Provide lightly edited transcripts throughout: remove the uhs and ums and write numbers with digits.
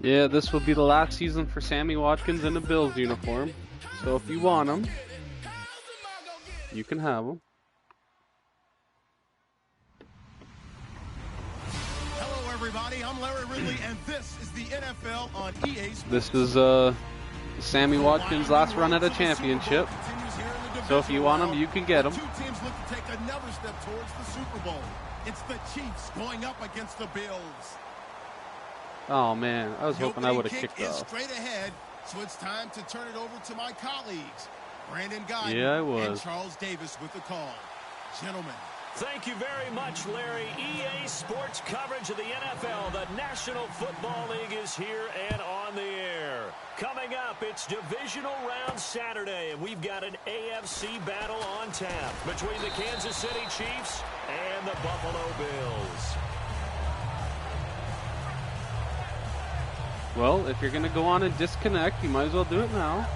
Yeah, this will be the last season for Sammy Watkins in the Bills uniform. So if you want him, you can have him. Hello, everybody. I'm Larry Ridley, and this is the NFL on EA Sports. This is Sammy Watkins' last run at a championship. So if you want him, you can get him. Two teams look to take another step towards the Super Bowl. It's the Chiefs going up against the Bills. Oh man, I was hoping I would have kicked off. Straight ahead, so it's time to turn it over to my colleagues, Brandon Guy and Charles Davis with the call. Gentlemen. Thank you very much, Larry. EA Sports coverage of the NFL. The National Football League is here and on the air. Coming up, it's Divisional Round Saturday, and we've got an AFC battle on tap between the Kansas City Chiefs and the Buffalo Bills. Well, if you're going to go on and disconnect, you might as well do it now.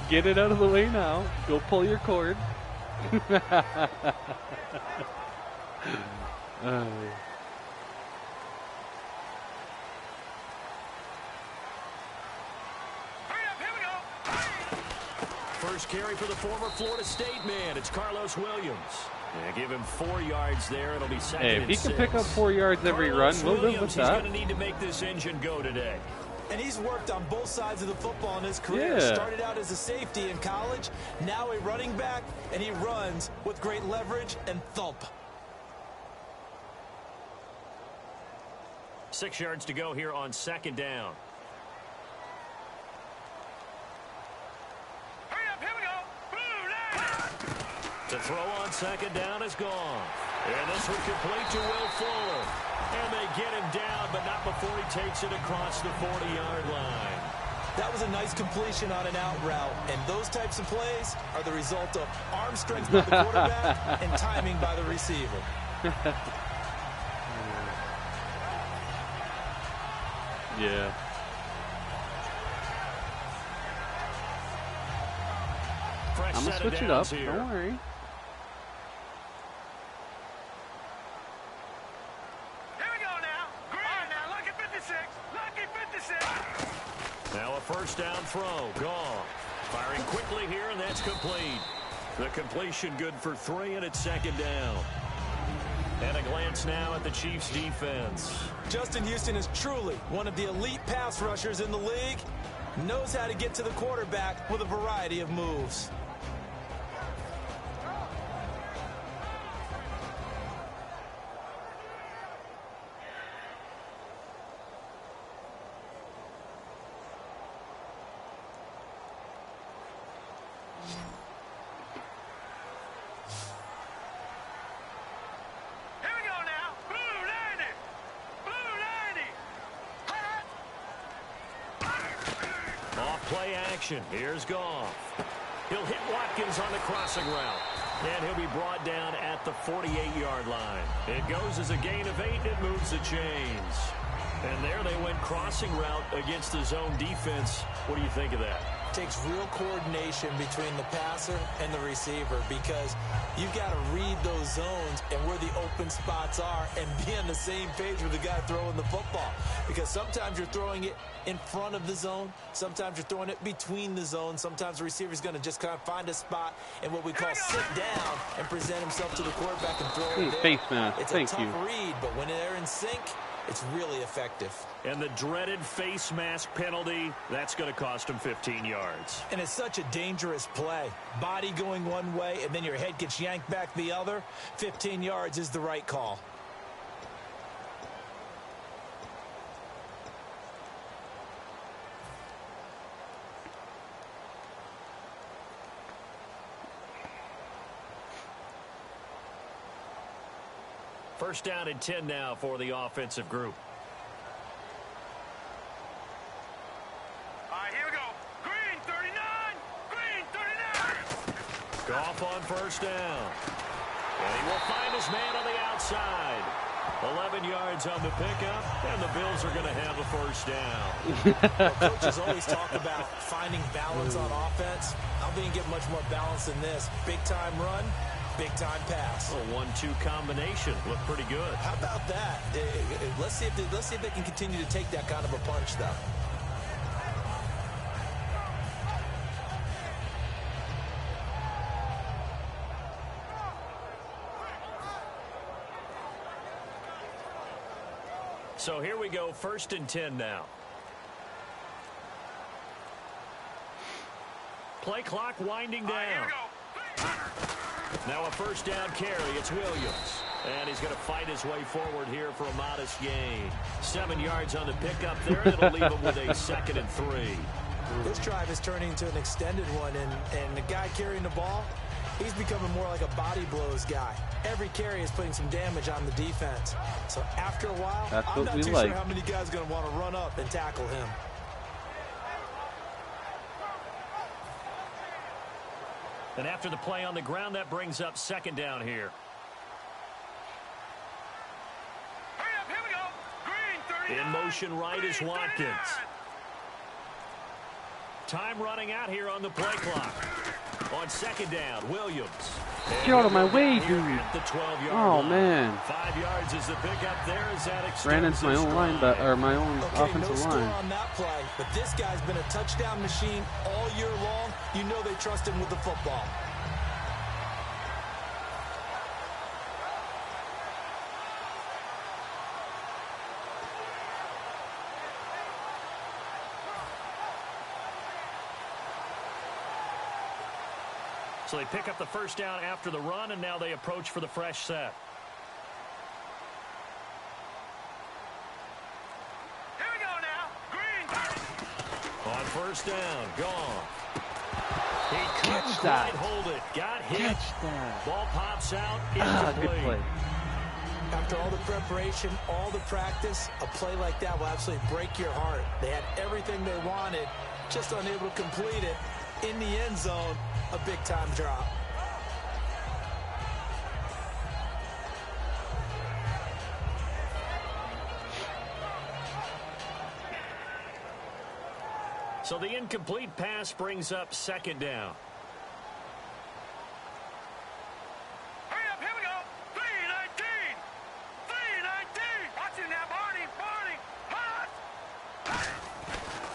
Get it out of the way now. Go pull your cord. First carry for the former Florida State man. It's Carlos Williams. Yeah, give him 4 yards there. It'll be second and 6. Hey, if he can pick up 4 yards every run, we'll live with that. He's going to need to make this engine go today. And he's worked on both sides of the football in his career. Yeah. Started out as a safety in college, now a running back, and he runs with great leverage and thump. 6 yards to go here on second down. Hurry up, here we go. To throw on second down is gone. And this one complete to Will Fuller. And they get him down, but not before he takes it across the 40-yard line. That was a nice completion on an out route, and those types of plays are the result of arm strength by the quarterback and timing by the receiver. Yeah. I'm going to switch it up. Here. Don't worry. Now a first down throw. Gone. Firing quickly here, and that's complete. The completion good for 3, and it's second down. And a glance now at the Chiefs' defense. Justin Houston is truly one of the elite pass rushers in the league. Knows how to get to the quarterback with a variety of moves. Play action. Here's Goff. He'll hit Watkins on the crossing route. And he'll be brought down at the 48-yard line. It goes as a gain of 8, and it moves the chains. And there they went crossing route against the zone defense. What do you think of that? Takes real coordination between the passer and the receiver, because you've got to read those zones and where the open spots are and be on the same page with the guy throwing the football. Because sometimes you're throwing it in front of the zone, sometimes you're throwing it between the zones, sometimes the receiver's going to just kind of find a spot and what we call sit down and present himself to the quarterback and throw it there. Face mask. It's Thank a tough you. read, but when they're in sync, it's really effective. And the dreaded face mask penalty, that's going to cost him 15 yards. And it's such a dangerous play. Body going one way, and then your head gets yanked back the other. 15 yards is the right call. First down and 10 now for the offensive group. All right, here we go. Green 39. Green 39. Goff on first down. And he will find his man on the outside. 11 yards on the pickup, and the Bills are going to have a first down. Well, coaches always talk about finding balance on offense. I don't think you get much more balance than this. Big time run, Big-time pass. A 1-2 combination. Looked pretty good. How about that? Let's see if they can continue to take that kind of a punch, though. So here we go, 1st and 10 now. Play clock winding down. Now a 1st down carry. It's Williams. And he's going to fight his way forward here for a modest gain. 7 yards on the pickup there. It'll leave him with a 2nd and 3. This drive is turning into an extended one, and the guy carrying the ball, he's becoming more like a body blows guy. Every carry is putting some damage on the defense. So after a while, I'm not too sure how many guys are going to want to run up and tackle him. And after the play on the ground, that brings up 2nd down here. Hurry up, here we go. Green, 39. In motion right is Watkins. Time running out here on the play clock. On 2nd down, Williams. Get out of my way, dude. At the 12-yard line. Man. 5 yards is the pickup there as that ran into my own line, or my own offensive no line. On that play, but this guy's been a touchdown machine all year long. You know they trust him with the football. So they pick up the 1st down after the run, and now they approach for the fresh set. Here we go now. Green. On 1st down, gone. He couldn't quite hold it. Got hit. Ball pops out. Good play. After all the preparation, all the practice, a play like that will absolutely break your heart. They had everything they wanted, just unable to complete it. In the end zone, a big-time drop. So the incomplete pass brings up 2nd down. Hurry up, here we go. 319. 319. Watch it now, Barney. Hot.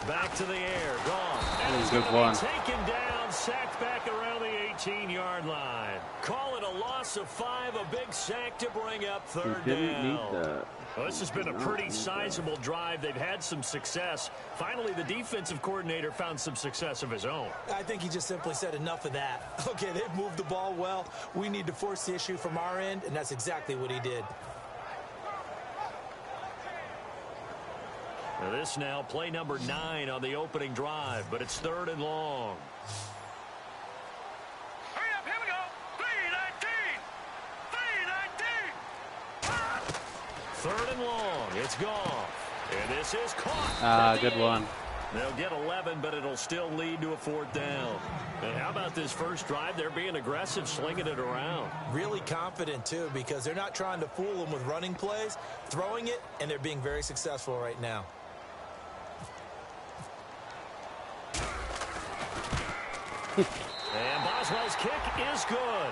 Back to the air, gone. That was a good one. Taken down, sacked back around the 18-yard line. Call it a loss of 5, a big sack to bring up 3rd down. Well, this has been a pretty sizable drive. They've had some success. Finally, the defensive coordinator found some success of his own. I think he just simply said enough of that. Okay, they've moved the ball well. We need to force the issue from our end, and that's exactly what he did. Now this now, play number 9 on the opening drive, but it's 3rd and long. Hurry up, here we go. 319. 319. 3rd and long. It's gone. And this is caught. Good one. They'll get 11, but it'll still lead to a 4th down. And how about this first drive? They're being aggressive, slinging it around. Really confident, too, because they're not trying to fool them with running plays, throwing it, and they're being very successful right now. And Boswell's kick is good.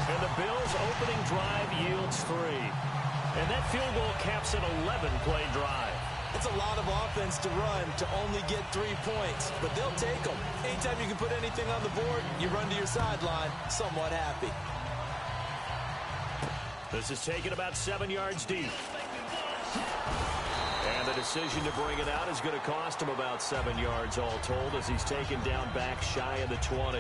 And the Bills' opening drive yields 3. And that field goal caps an 11-play drive. It's a lot of offense to run to only get 3 points, but they'll take them. Anytime you can put anything on the board, you run to your sideline somewhat happy. This is taken about 7 yards deep. And the decision to bring it out is going to cost him about 7 yards all told as he's taken down back shy of the 20.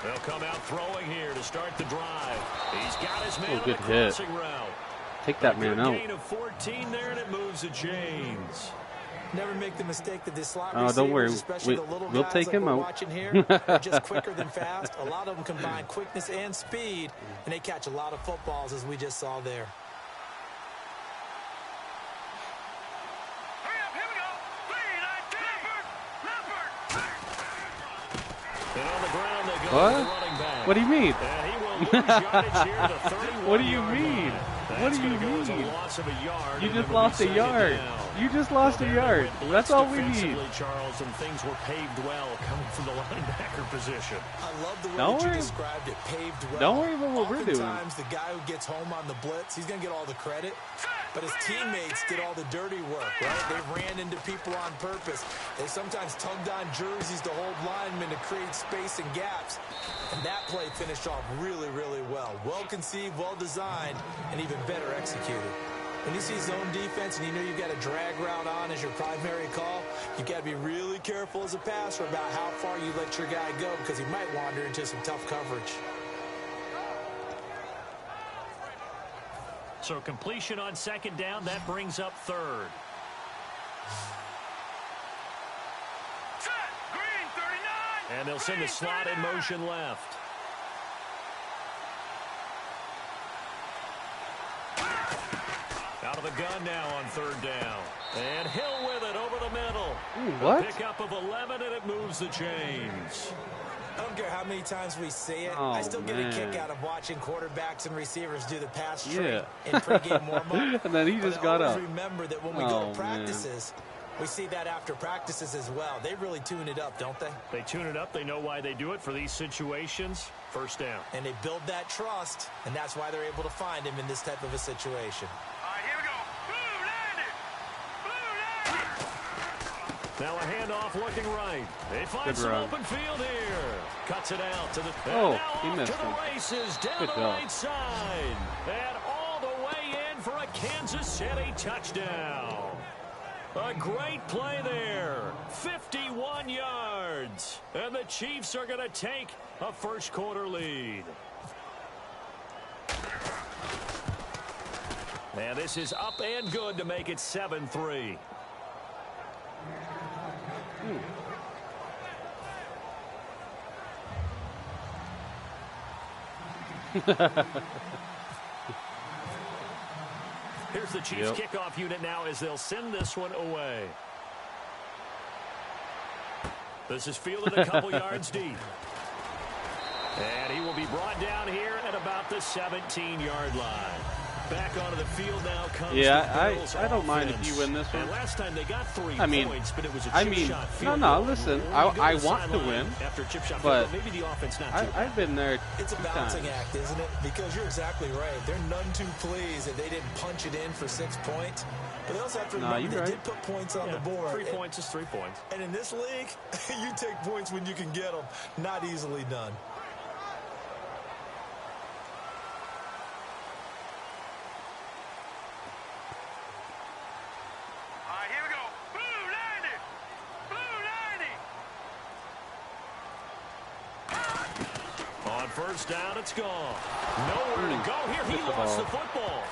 They'll come out throwing here to start the drive. He's got his man on the crossing route. Take that man out. Gain of 14 there, and it moves the chains. Never make the mistake that this slot receivers, don't worry. Especially the little we'll guys take him out. Watching here, they're just quicker than fast. A lot of them combine quickness and speed, and they catch a lot of footballs, as we just saw there. What? What do you mean? What do you mean? What do you mean? You just lost a yard. You just lost a yard. That's all we need. Charles, and things were paved well coming from the linebacker position. I love the way you described it, paved well. Don't worry about what we're doing. Oftentimes, the guy who gets home on the blitz, he's going to get all the credit. But his teammates did all the dirty work, right? They ran into people on purpose. They sometimes tugged on jerseys to hold linemen to create space and gaps. And that play finished off really, really well. Well conceived, well designed, and even better executed. When you see zone defense and you know you've got a drag route on as your primary call, you've got to be really careful as a passer about how far you let your guy go because he might wander into some tough coverage. So completion on second down, that brings up third. Set, green, 39. And they'll send the slot in motion left. Out of the gun now on third down. And Hill with it over the middle. Ooh, what? A pickup of 11, and it moves the chains. I don't care how many times we say it. I still get a kick out of watching quarterbacks and receivers do the pass straight in pregame warm-up. And then he just got up. Remember that when we go to practices, we see that after practices as well. They really tune it up, don't they? They tune it up. They know why they do it for these situations. First down. And they build that trust, and that's why they're able to find him in this type of a situation. All right, here we go. Blue landed. Now a handoff looking right. They find some open field here. Cuts it out to the he missed to the races down the right side. And all the way in for a Kansas City touchdown. A great play there. 51 yards. And the Chiefs are going to take a first quarter lead. And this is up and good to make it 7-3. Here's the Chiefs kickoff unit now as they'll send this one away. This is fielded a couple yards deep. And he will be brought down here at about the 17-yard line. Back onto the field now comes I don't mind if you win this one. And last time they got 3 points, but it was a chip shot field goal. Listen, I want to win, after chip shot but field, maybe the offense not too I've been there. It's a balancing act, isn't it? Because you're exactly right. They're none too pleased that they didn't punch it in for 6 points. But they also have to remember they did put points on the board. 3 points is 3 points. And in this league, you take points when you can get them. Not easily done. First down, it's gone. Nowhere to go here. He lost the football.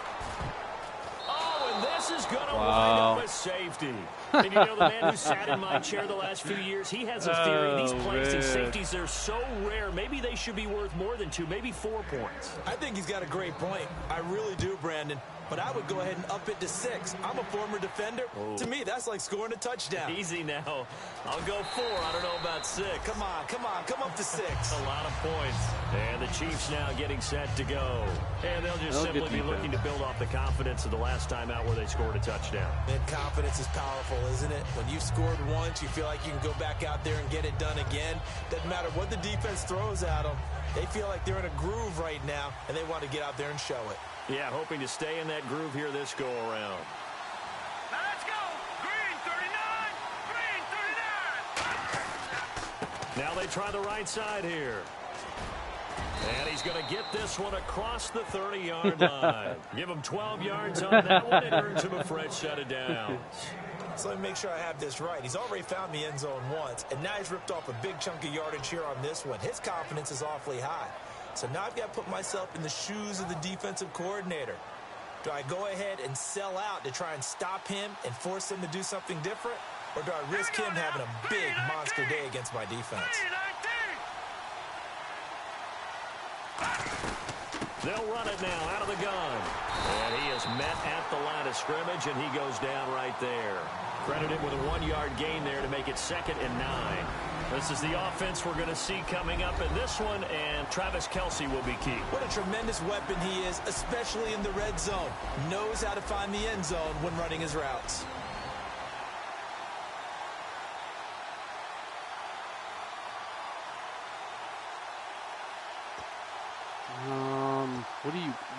Oh, and this is going to wind up a safety. And you know, the man who sat in my chair the last few years, he has a theory. These plays, these safeties, they're so rare. Maybe they should be worth more than 2, maybe 4 points. I think he's got a great point. I really do, Brandon. But I would go ahead and up it to 6. I'm a former defender. To me, that's like scoring a touchdown. Easy now. I'll go 4. I don't know about 6. Come on. Come up to 6. A lot of points. And the Chiefs now getting set to go. And they'll just simply be looking to build off the confidence of the last time out where they scored a touchdown. And confidence is powerful, isn't it? When you've scored once, you feel like you can go back out there and get it done again. Doesn't matter what the defense throws at them. They feel like they're in a groove right now, and they want to get out there and show it. Yeah, hoping to stay in that groove here this go-around. Now let's go. Green 39. Green 39. Now they try the right side here. And he's going to get this one across the 30-yard line. Give him 12 yards on that one and earns him a fresh set of downs. So let me make sure I have this right. He's already found the end zone once, and now he's ripped off a big chunk of yardage here on this one. His confidence is awfully high. So now I've got to put myself in the shoes of the defensive coordinator. Do I go ahead and sell out to try and stop him and force him to do something different? Or do I risk him having a big monster day against my defense? They'll run it now out of the gun. And he is met at the line of scrimmage, and he goes down right there. Credited with a 1-yard gain there to make it 2nd and 9. This is the offense we're going to see coming up in this one, and Travis Kelce will be key. What a tremendous weapon he is, especially in the red zone. Knows how to find the end zone when running his routes.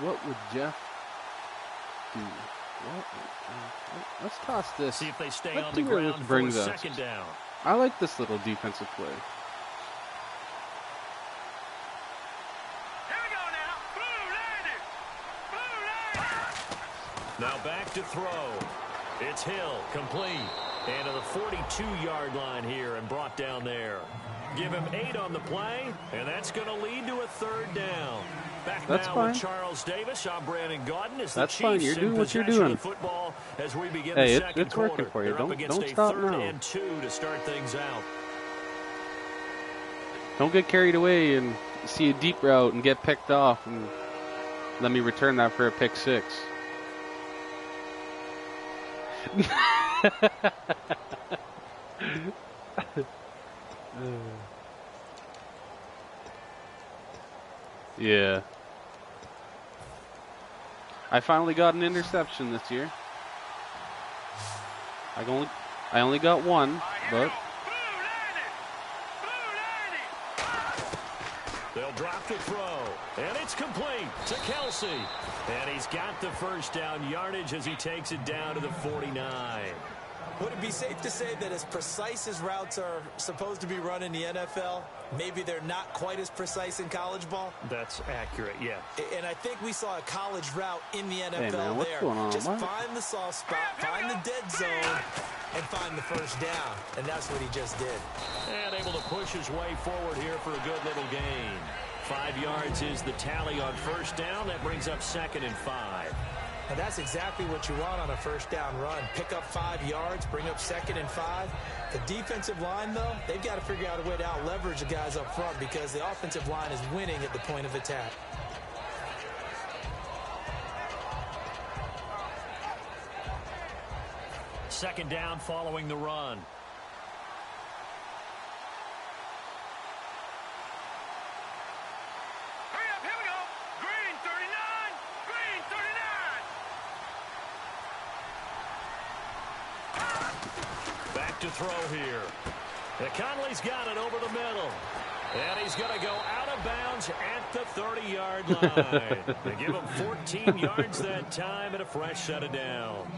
What would Jeff do? Let's toss this. See if they stay Let's on see the where ground this for brings a us. 2nd down. I like this little defensive play. Here we go now. Blue 90. Now back to throw. It's Hill, complete. And to the 42-yard line here and brought down there. Give him 8 on the play, and that's going to lead to a 3rd down. Back That's now fine. with Charles Davis. I'm Brandon Gaudin. As the That's fine. Chiefs You're doing in what you're possession doing. of football as we begin Hey, the second it's working quarter. for you. They're up against Don't a stop 3rd now. and 2 to start things out. Don't get carried away and see a deep route and get picked off and let me return that for a pick 6. Yeah. I finally got an interception this year. I only got one, but They'll drop the throw, and it's complete to Kelce. And he's got the first down yardage as he takes it down to the 49. Would it be safe to say that as precise as routes are supposed to be run in the NFL, maybe they're not quite as precise in college ball? That's accurate, yeah. And I think we saw a college route in the NFL man, what's there. going on? Just What? find the soft spot, find the dead zone, and find the first down. And that's what he just did. And able to push his way forward here for a good little gain. 5 yards is the tally on first down. That brings up 2nd and 5. And that's exactly what you want on a first down run. Pick up 5 yards, bring up 2nd and 5. The defensive line, though, they've got to figure out a way to out-leverage the guys up front because the offensive line is winning at the point of attack. Second down following the run. Hurry up, here we go. Green 39. Green 39. Back to throw here. And Conley's got it over the middle. And he's going to go out of bounds at the 30-yard line. They give him 14 yards that time and a fresh set of downs.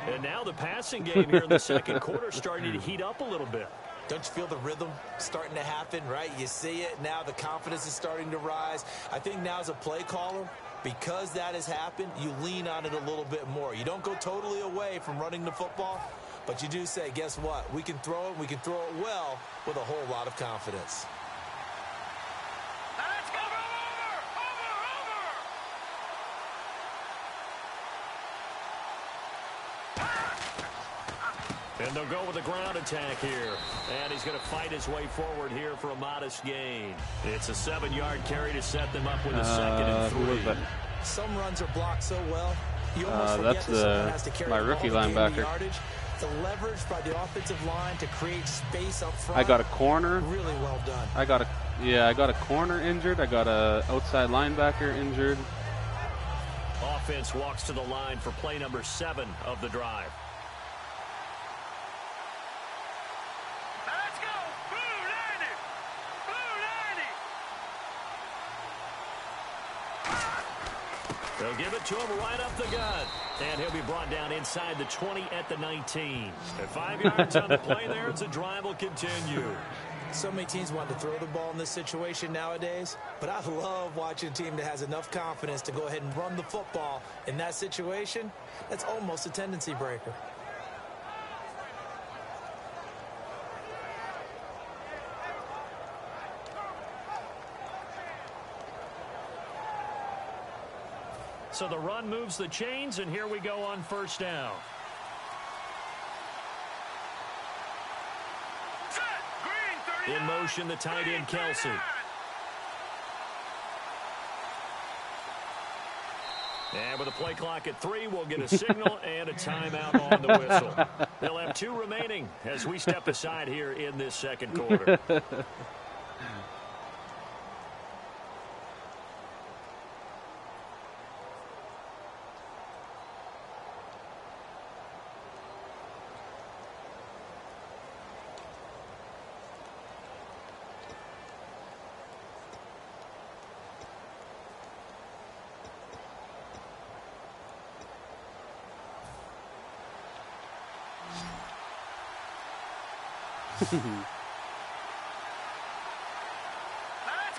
And now the passing game here in the second quarter starting to heat up a little bit. Don't you feel the rhythm starting to happen, right? You see it now. The confidence is starting to rise. I think now as a play caller, because that has happened, you lean on it a little bit more. You don't go totally away from running the football, but you do say, guess what? We can throw it. We can throw it well with a whole lot of confidence. Now let's go. And they'll go with a ground attack here. And he's going to fight his way forward here for a modest gain. It's a 7-yard carry to set them up with a 2nd and 3. Some runs are blocked so well, you almost forget that's that someone has to carry my the rookie ball to gain the linebacker. yardage. The leverage by the offensive line to create space up front. I got a corner. Really well done. I got a corner injured. I got a outside linebacker injured. Offense walks to the line for play number 7 of the drive. Now let's go. Blue 90. Blue 90. They'll give it to him right up the gut. And he'll be brought down inside the 20 at the 19. At 5 yards on the play there, the drive will continue. So many teams want to throw the ball in this situation nowadays, but I love watching a team that has enough confidence to go ahead and run the football in that situation. That's almost a tendency breaker. So the run moves the chains, and here we go on first down. Set. Green 39. In motion, the tight end, Kelce. And with a play clock at 3, we'll get a signal and a timeout on the whistle. They'll have 2 remaining as we step aside here in this second quarter. Let's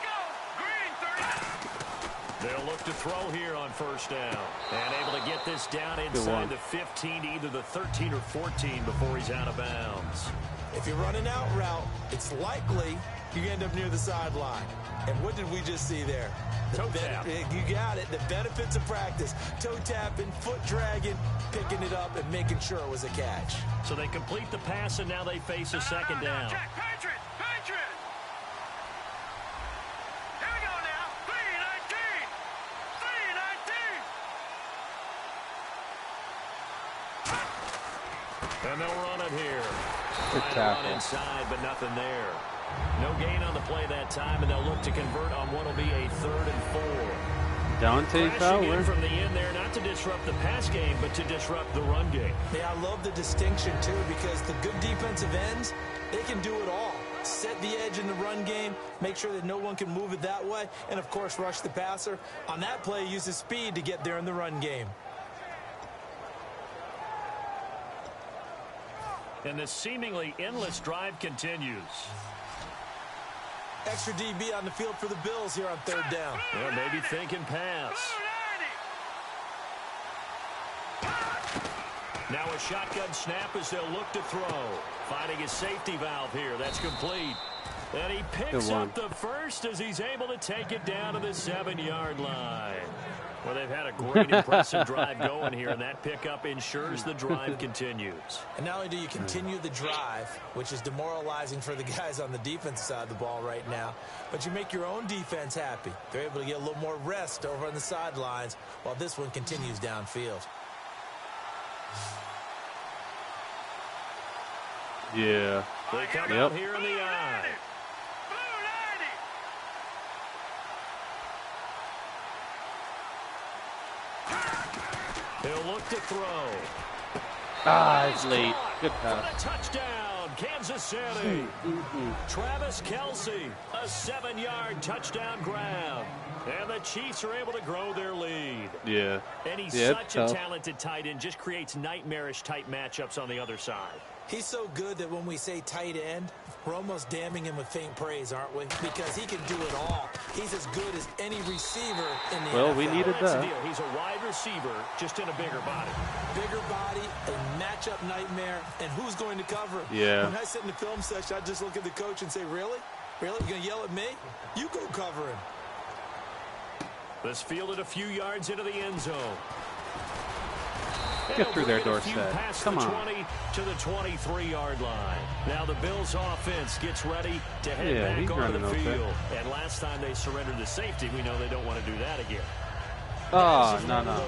go. Green 30. They'll look to throw here on first down. And able to get this down inside the 15 to either the 13 or 14 before he's out of bounds. If you're running out route, it's likely you end up near the sideline. And what did we just see there? Toe tap. You got it. The benefits of practice. Toe tapping, foot dragging, picking it up, and making sure it was a catch. So they complete the pass, and now they face a second down. Check. Patriots. Here we go now. 3-19. 3-19. And they'll run it here. Good tackle. Run inside, but nothing there. No gain on the play that time, and they'll look to convert on what will be a 3rd and 4. Dante Fowler from the end there, not to disrupt the pass game, but to disrupt the run game. Yeah, I love the distinction, too, because the good defensive ends, they can do it all. Set the edge in the run game, make sure that no one can move it that way, and, of course, rush the passer. On that play, use his speed to get there in the run game. And the seemingly endless drive continues. Extra DB on the field for the Bills here on 3rd down. Yeah, maybe thinking pass. Now a shotgun snap as they'll look to throw. Finding his safety valve here. That's complete. And he picks up the first as he's able to take it down to the 7-yard line. Well, they've had a great, impressive drive going here, and that pickup ensures the drive continues. And not only do you continue the drive, which is demoralizing for the guys on the defense side of the ball right now, but you make your own defense happy. They're able to get a little more rest over on the sidelines while this one continues downfield. Yeah. They come out here in the eye. He'll look to throw. It's late. Good pass. Touchdown, Kansas City. Travis Kelce, a 7-yard touchdown grab. And the Chiefs are able to grow their lead. Yeah. And he's such a talented tight end, just creates nightmarish type matchups on the other side. He's so good that when we say tight end, we're almost damning him with faint praise, aren't we? Because he can do it all. He's as good as any receiver in the NFL. Well, we needed that. He's a wide receiver, just in a bigger body. Bigger body, a matchup nightmare, and who's going to cover him? Yeah. When I sit in the film section, I just look at the coach and say, really? Really? You're going to yell at me? You go cover him. This fielded a few yards into the end zone. Get through their doorstep. Come on. 20 to the 23-yard line. Now the Bills offense gets ready to head back onto the field. And last time they surrendered to safety, we know they don't want to do that again. Oh, no. No,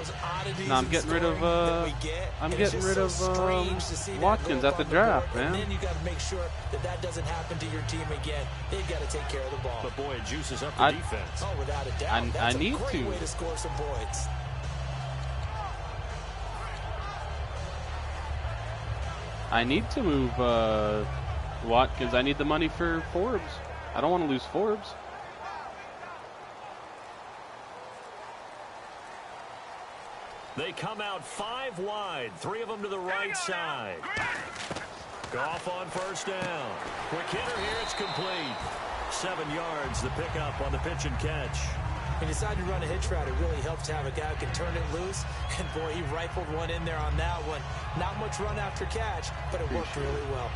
I'm getting rid of Watkins at the draft, man. And then you got to make sure that that doesn't happen to your team again. They've got to take care of the ball. But boy, it juices up the defense. Oh, without a doubt. That's I need a great to. way to score some points. I need to move Watkins. I need the money for Forbes. I don't want to lose Forbes. They come out 5 wide, 3 of them to the right side. Goff on first down. Quick hitter here, it's complete. 7 yards, the pickup on the pitch and catch. When you decide to run a hitch route, it really helps to have a guy who can turn it loose. And boy, he rifled one in there on that one. Not much run after catch, but it worked really well.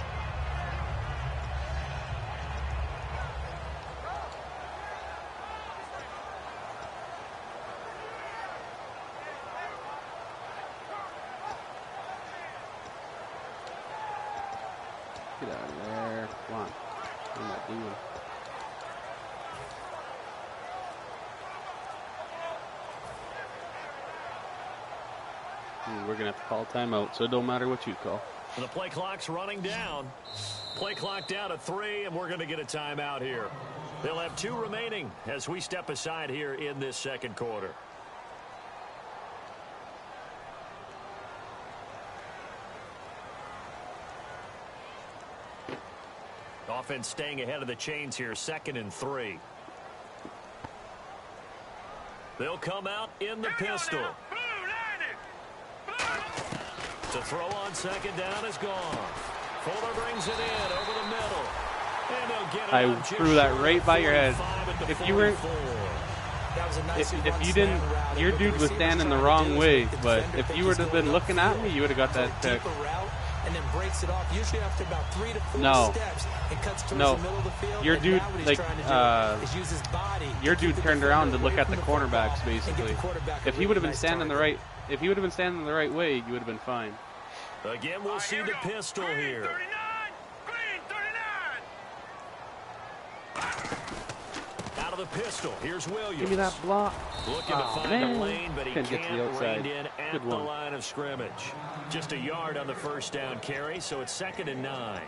Get out of there. Come on. What am I doing? We're going to have to call timeout, so it don't matter what you call. The play clock's running down. Play clock down to 3, and we're going to get a timeout here. They'll have 2 remaining as we step aside here in this second quarter. Offense staying ahead of the chains here, 2nd and 3. They'll come out in the pistol. To throw on 2nd down is gone. Fuller brings it in over the middle. And they'll get it I threw that right by your head. If you were, if you didn't, your dude was standing the wrong way. But if you would have been looking at me, you would have got that pick. And then breaks it off usually after about 3 to 4 steps and cuts towards the middle of the field. Your dude, like, your dude turned around to look at the cornerbacks basically. If he would have been standing the right, way, you would have been fine. Again, we'll see the pistol here. Out of the pistol, here's Williams. Give me that block. Looking to find the lane, but he Couldn't get to the outside. reined in at the line of scrimmage. Just a yard on the first down carry, so it's 2nd and 9.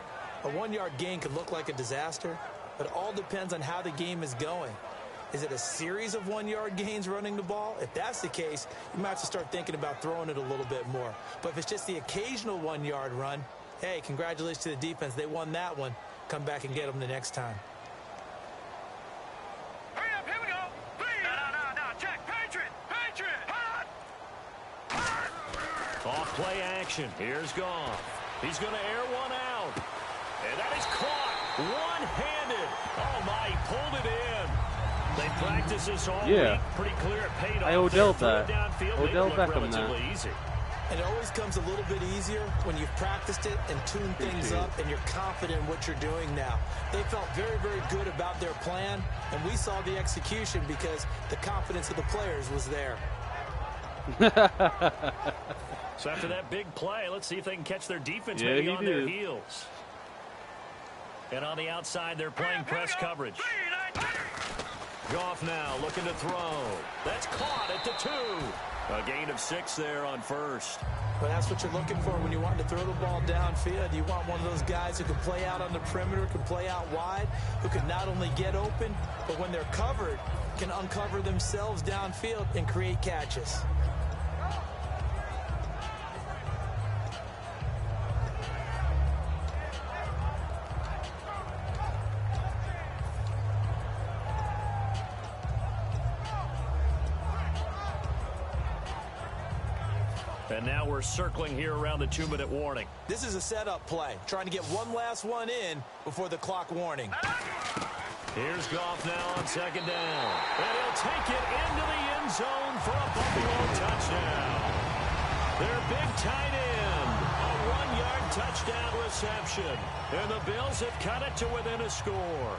A 1-yard gain could look like a disaster, but it all depends on how the game is going. Is it a series of 1-yard gains running the ball? If that's the case, you might have to start thinking about throwing it a little bit more. But if it's just the occasional 1-yard run, hey, congratulations to the defense. They won that one. Come back and get them the next time. Hurry up, here we go. Please. No, check. Patriot. Off play action. Here's Goff. He's going to air one out. And that is caught one-handed. Oh, my, he pulled it in. They practice this all week. Pretty clear it paid off. I Odell'd that. Odell Beckham that. Easy. And it always comes a little bit easier when you've practiced it and tuned things up and you're confident in what you're doing now. They felt very, very good about their plan, and we saw the execution because the confidence of the players was there. So after that big play, let's see if they can catch their defense maybe on their heels. And on the outside, they're playing press coverage. Goff now looking to throw. That's caught at the 2. A gain of 6 there on first. Well, that's what you're looking for when you want to throw the ball downfield. You want one of those guys who can play out on the perimeter, can play out wide, who can not only get open, but when they're covered, can uncover themselves downfield and create catches. And now we're circling here around the 2-minute warning. This is a setup play, trying to get one last one in before the clock warning. Here's Goff now on 2nd down. And he'll take it into the end zone for a Buffalo touchdown. Their big tight end. A 1-yard touchdown reception. And the Bills have cut it to within a score.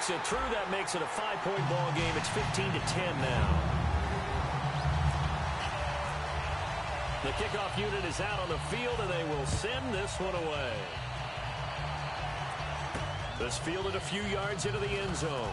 It through. That makes it a 5-point ball game. It's 15-10 now. The kickoff unit is out on the field, and they will send this one away. This fielded a few yards into the end zone.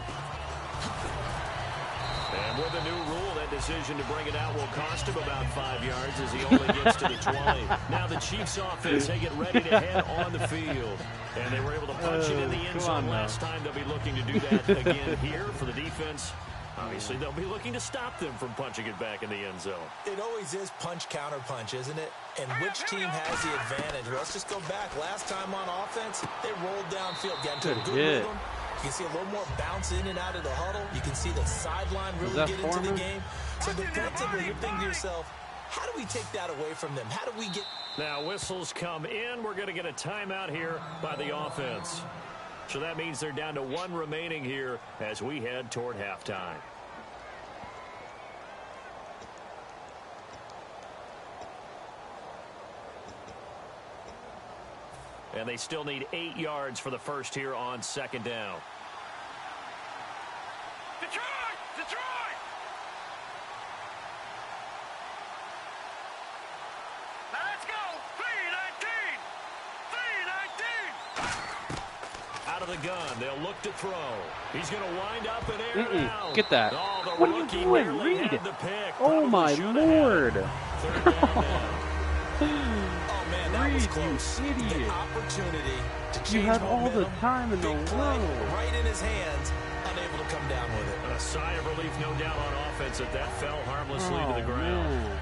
And with the new rule, that decision to bring it out will cost him about 5 yards as he only gets to the 20. Now the Chiefs offense, they get ready to head on the field. And they were able to punch it in the end zone last time. They'll be looking to do that again here for the defense. Obviously, they'll be looking to stop them from punching it back in the end zone. It always is punch-counter-punch, isn't it? And which team has the advantage? Well, let's just go back. Last time on offense, they rolled downfield, got into a good rhythm. You can see a little more bounce in and out of the huddle. You can see the sideline really get into the game. So defensively, you're thinking to yourself, how do we take that away from them? How do we get... Now whistles come in. We're going to get a timeout here by the offense. So that means they're down to 1 remaining here as we head toward halftime. And they still need 8 yards for the first here on 2nd down. Detroit! Now let's go! 3-19! out of the gun. They'll look to throw. He's going to wind up and air it out. Get that. Oh, What are you doing? Reed. Oh, my Lord. Third down now. Oh, man, that was close. You idiot. The opportunity to change You had all the momentum, time in the big play, world. right in his hands, unable to come down with it. A sigh of relief, no doubt, on offense that fell harmlessly to the ground. Man.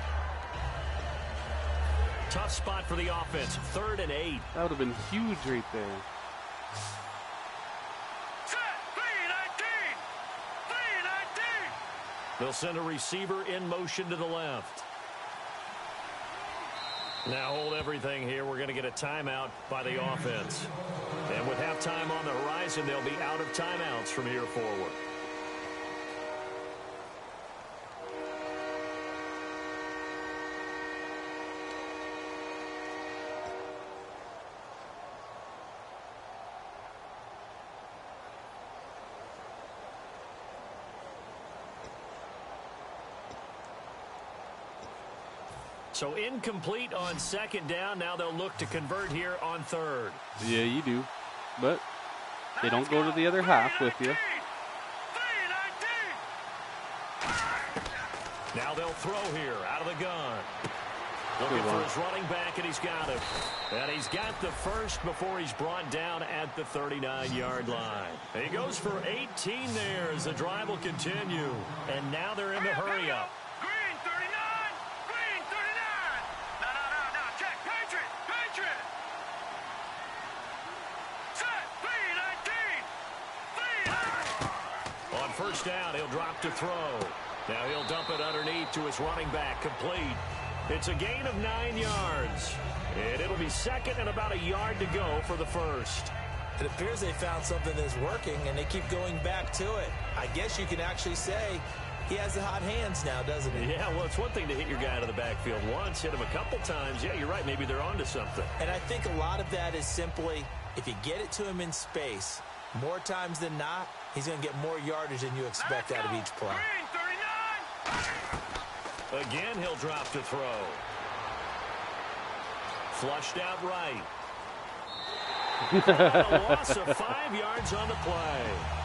Tough spot for the offense. 3rd and 8. That would have been huge right there. Set. 3-19. 3-19. They'll send a receiver in motion to the left. Now hold everything here. We're going to get a timeout by the offense. And with halftime on the horizon, they'll be out of timeouts from here forward. So incomplete on 2nd down. Now they'll look to convert here on 3rd. Yeah, you do. But they don't go to the other half with you. 3-19. Now they'll throw here out of the gun. Looking for his running back, and he's got it. And he's got the first before he's brought down at the 39-yard line. He goes for 18 there as the drive will continue. And now they're in the hurry-up. Green 39. Green 39. No. Check. Patriot. Set. 3-19. 3-19. On 1st down, he'll drop to throw. Now he'll dump it underneath to his running back, complete. It's a gain of 9 yards. And it'll be 2nd and about a yard to go for the first. It appears they found something that's working, and they keep going back to it. I guess you can actually say he has the hot hands now, doesn't he? Yeah, well, it's one thing to hit your guy out of the backfield once, hit him a couple times. Yeah, you're right. Maybe they're onto something. And I think a lot of that is simply, if you get it to him in space, more times than not, he's going to get more yardage than you expect out of each play. Green 39. Again, he'll drop to throw. Flushed out right. A loss of 5 yards on the play.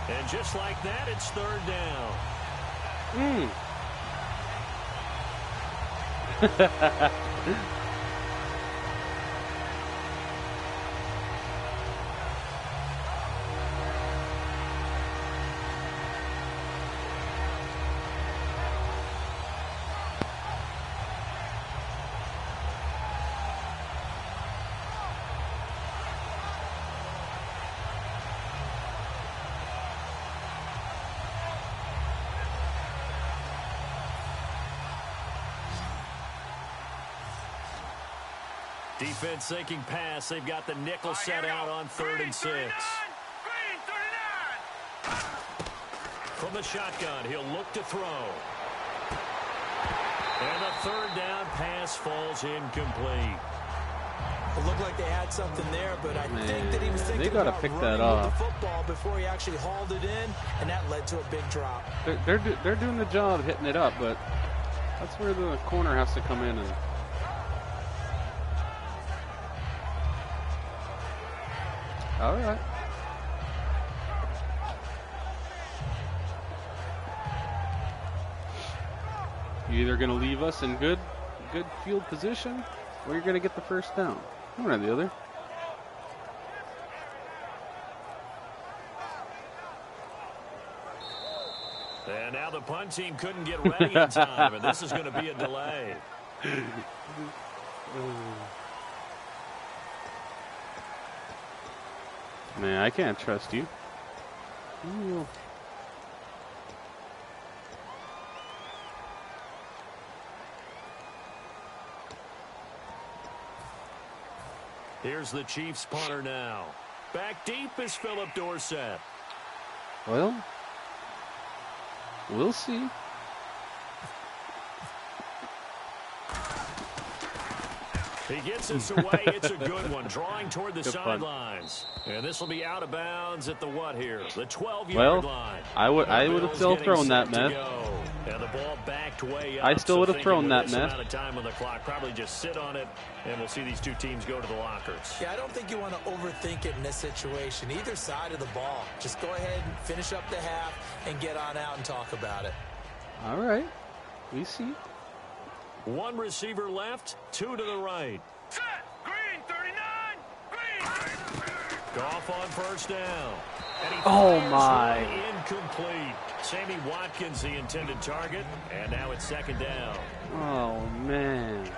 And just like that, it's 3rd down. Defense sinking pass. They've got the nickel set out on 3rd and 6. Green 39. From the shotgun, he'll look to throw. And the 3rd down pass falls incomplete. It looked like they had something there, but I think that he was thinking about pick running that off. with the football before he actually hauled it in, and that led to a big drop. They're doing the job hitting it up, but that's where the corner has to come in and. All right. You're either going to leave us in good field position, or you're going to get the first down. One or the other. And now the punt team couldn't get ready in time, and this is going to be a delay. Man, I can't trust you. Ooh. Here's the Chiefs punter now. Back deep is Philip Dorsett. Well, we'll see. He gets this away. It's a good one. Drawing toward the sidelines. And this will be out of bounds at the what here? The 12-yard line. I would have still thrown that, man. And the ball backed way up. I still would have thrown that, man. Amount of time on the clock. Probably just sit on it, and we'll see these two teams go to the lockers. Yeah, I don't think you want to overthink it in this situation. Either side of the ball. Just go ahead and finish up the half and get on out and talk about it. All right. We see. One receiver left, two to the right. Set. Green 39. Green. Goff on first down. And he my. Incomplete. Sammy Watkins, the intended target. And now it's second down. Oh, man.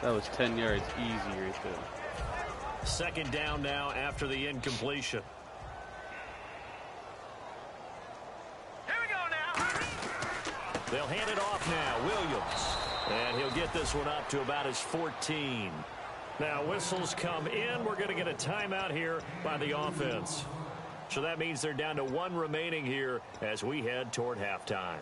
That was 10 yards easy right there. Second down now after the incompletion. Here we go now. They'll hand it off now. Williams. And he'll get this one up to about his 14. Now whistles come in. We're going to get a timeout here by the offense. So that means they're down to one remaining here as we head toward halftime.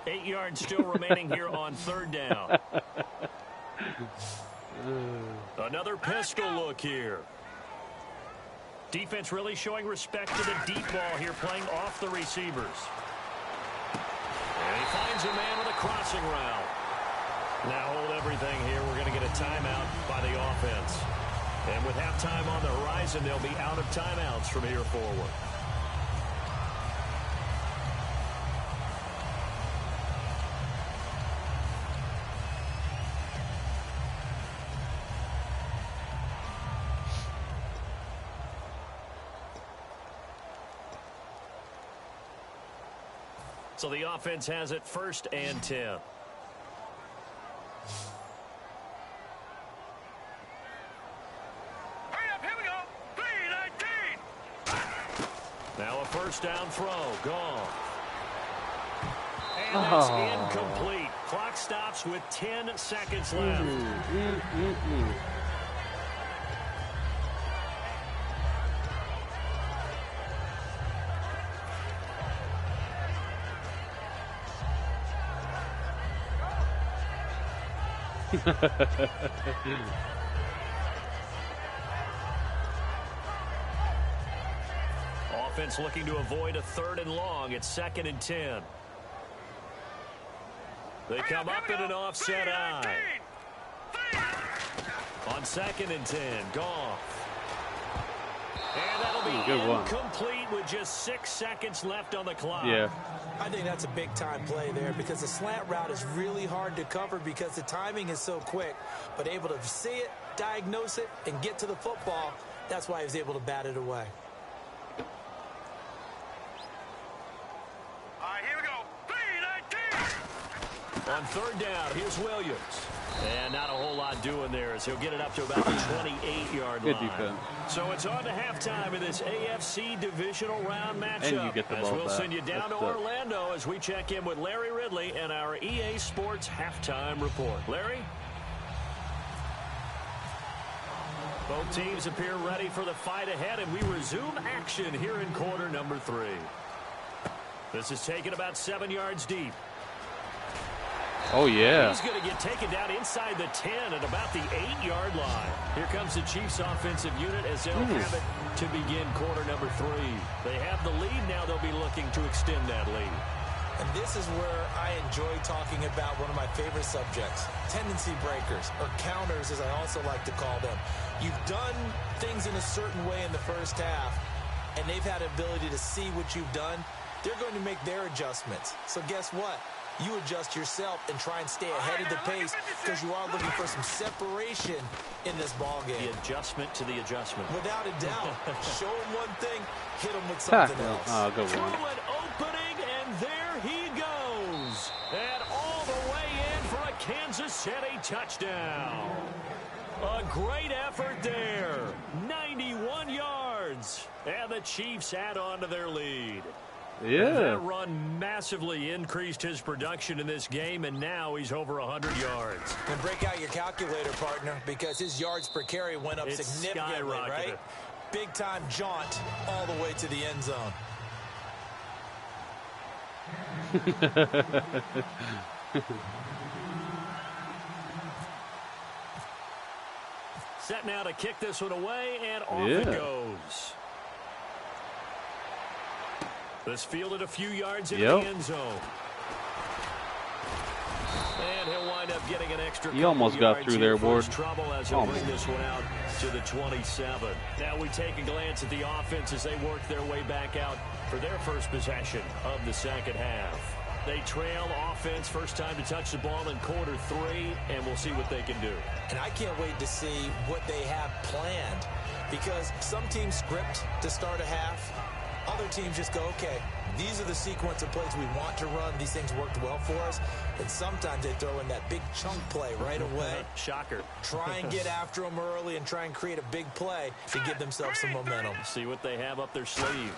Eight yards still remaining here on third down. Another pistol look here. Defense really showing respect to the deep ball here, playing off the receivers. And he finds a man with a crossing route. Now hold everything here. We're going to get a timeout by the offense. And with halftime on the horizon, they'll be out of timeouts from here forward. So the offense has it 1st and 10. Hurry up, here we go. 3-19. Now a first down throw. Gone. And that's incomplete. Clock stops with 10 seconds left. Offense looking to avoid a 3rd and long. It's 2nd and 10. They come up in an offset eye. On 2nd and 10, Goff. And that'll be incomplete with just 6 seconds left on the clock. Yeah. I think that's a big-time play there because the slant route is really hard to cover because the timing is so quick. But able to see it, diagnose it, and get to the football, that's why he was able to bat it away. All right, here we go. 3-19. On 3rd down, here's Williams. And not a whole lot doing there as he'll get it up to about the 28-yard line. Good defense. So it's on to halftime in this AFC divisional round matchup. And you get the ball as we'll back. send you down to Orlando as we check in with Larry Ridley and our EA Sports halftime report. Larry? Both teams appear ready for the fight ahead, and we resume action here in quarter number 3. This is taken about 7 yards deep. Oh, yeah. He's going to get taken down inside the 10 at about the 8-yard line. Here comes the Chiefs offensive unit as they'll have it to begin quarter number 3. They have the lead. Now they'll be looking to extend that lead. And this is where I enjoy talking about one of my favorite subjects, tendency breakers, or counters as I also like to call them. You've done things in a certain way in the first half, and they've had the ability to see what you've done. They're going to make their adjustments. So guess what? You adjust yourself and try and stay ahead of the pace because you are looking for some separation in this ball game. The adjustment to the adjustment. Without a doubt. Show them one thing, hit them with something else. Oh, good Through one. an opening, and there he goes. And all the way in for a Kansas City touchdown. A great effort there. 91 yards. And the Chiefs add on to their lead. Yeah. That run massively increased his production in this game, and now he's over 100 yards. And break out your calculator, partner, because his yards per carry went up significantly, right? Big-time jaunt all the way to the end zone. Set now to kick this one away, and off it goes. This fielded a few yards into the end zone. And he'll wind up getting an extra. He almost got through there, Ward. Trouble as he'll bring this one out to the 27. Now we take a glance at the offense as they work their way back out for their first possession of the second half. They trail offense, first time to touch the ball in quarter 3, and we'll see what they can do. And I can't wait to see what they have planned, because some teams script to start a half. Other teams just go, okay, these are the sequence of plays we want to run. These things worked well for us. And sometimes they throw in that big chunk play right away. Shocker. Try and get after them early and try and create a big play to give themselves some momentum. See what they have up their sleeve.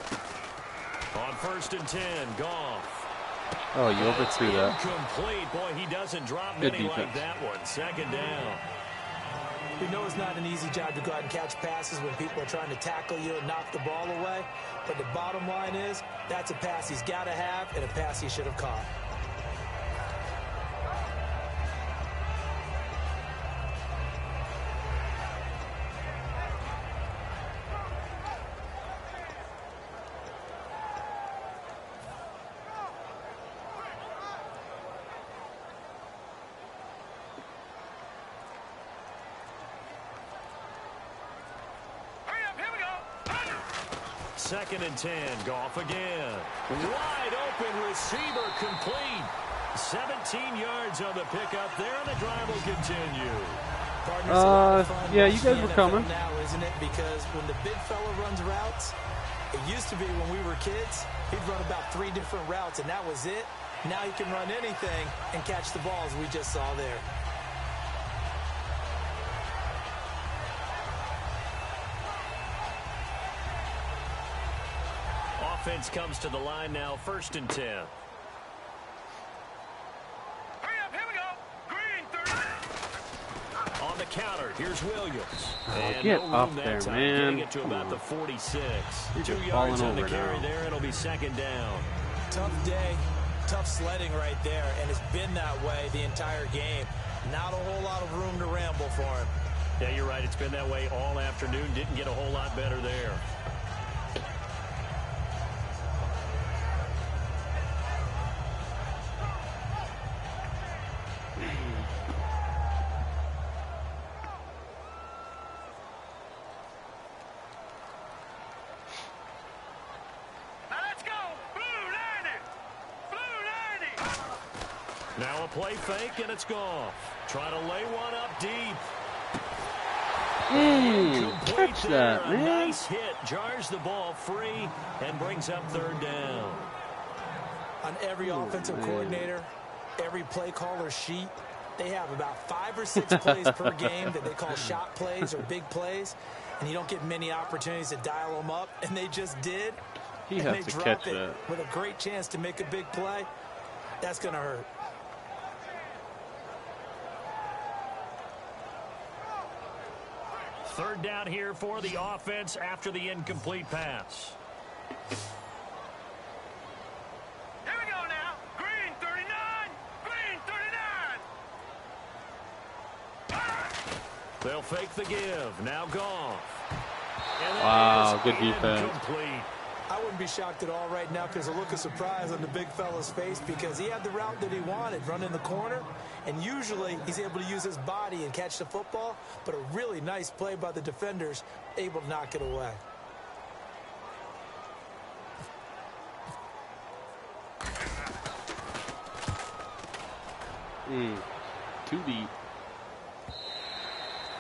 On 1st and 10, Goff. Oh, you overthrew that. Incomplete. Boy, he doesn't drop many like that one. Second down. We know it's not an easy job to go out and catch passes when people are trying to tackle you and knock the ball away. But the bottom line is, that's a pass he's got to have and a pass he should have caught. Second and 10, Goff again. Wide open receiver complete. 17 yards on the pickup there, and the drive will continue. Yeah, you guys were coming. Now, isn't it? Because when the big fella runs routes, it used to be when we were kids, he'd run about 3 different routes, and that was it. Now he can run anything and catch the balls we just saw there. Offense comes to the line now, 1st and 10. Hurry up, here we go. Green 30. On the counter, here's Williams. Oh, get up there, man. Getting it to about the 46. You're 2 just yards on falling the over carry now. there. It'll be second down. Tough day, tough sledding right there, and it's been that way the entire game. Not a whole lot of room to ramble for him. Yeah, you're right. It's been that way all afternoon. Didn't get a whole lot better there. Now a play fake, and it's Goff. Trying to lay one up deep. Catch that, man. A nice hit. Jars the ball free and brings up 3rd down. On every offensive coordinator, every play caller sheet, they have about 5 or 6 plays per game that they call shot plays or big plays, and you don't get many opportunities to dial them up, and they just did. He has to catch that. With a great chance to make a big play. That's going to hurt. Third down here for the offense after the incomplete pass. Here we go now. Green 39. Green 39. They'll fake the give. Now Goff. Wow, good defense. Incomplete. I wouldn't be shocked at all right now because a look of surprise on the big fella's face because he had the route that he wanted, run in the corner, and usually he's able to use his body and catch the football, but a really nice play by the defenders, able to knock it away. Too deep.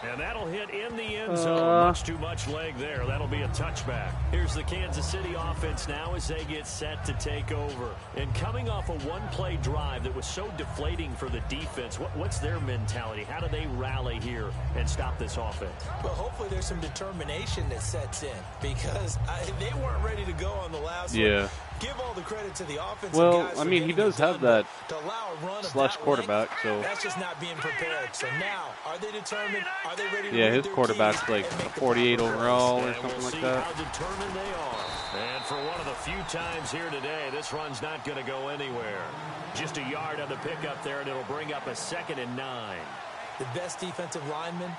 And that'll hit in the end zone. Much too much leg there. That'll be a touchback. Here's the Kansas City offense now as they get set to take over. And coming off a one-play drive that was so deflating for the defense, what's their mentality? How do they rally here and stop this offense? Well, hopefully there's some determination that sets in because they weren't ready to go on the last one. Give all the credit to the offensive Well, guys I mean, he does have that slush quarterback, so that's just not being prepared. So now, are they determined? Are they ready to yeah, read his their quarterback's keys like and a make the 48 proper overall throws? or And something we'll like see that. how determined they are. And for one of the few times here today, this run's not going to go anywhere. Just a yard on the pickup there, and it'll bring up a 2nd and 9. The best defensive linemen,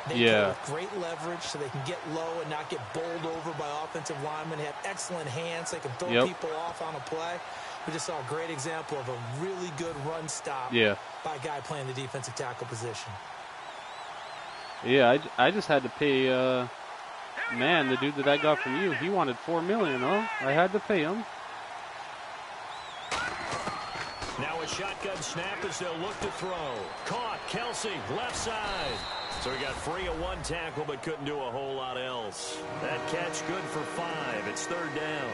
they play Yeah. with great leverage so they can get low and not get bowled over by offensive linemen. They have excellent hands. They can throw Yep. people off on a play. We just saw a great example of a really good run stop Yeah. by a guy playing the defensive tackle position. Yeah, I just had to pay, man, the dude that I got from you, he wanted $4 million, huh? I had to pay him. Now a shotgun snap as they'll look to throw. Caught, Kelsey, left side. So he got free of one tackle but couldn't do a whole lot else. That catch good for 5. It's 3rd down.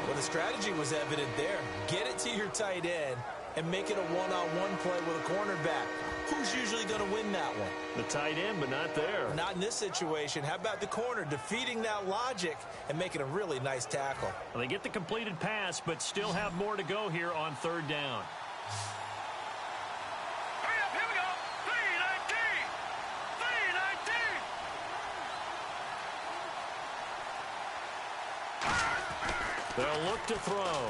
Well, the strategy was evident there. Get it to your tight end and make it a one-on-one play with a cornerback. Who's usually going to win that one? The tight end, but not there. Not in this situation. How about the corner defeating that logic and making a really nice tackle? Well, they get the completed pass, but still have more to go here on 3rd down. Hurry up, here we go. 319. 319. They'll look to throw.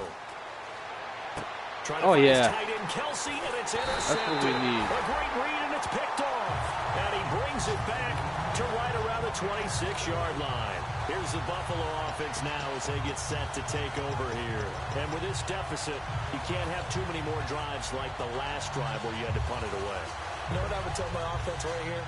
Trying to Oh, find his yeah. tight end Kelsey, and it's intercepted. That's what we need. A great read, and it's picked off. And he brings it back to right around the 26-yard line. Here's the Buffalo offense now as they get set to take over here. And with this deficit, you can't have too many more drives like the last drive where you had to punt it away. You know what I would tell my offense right here?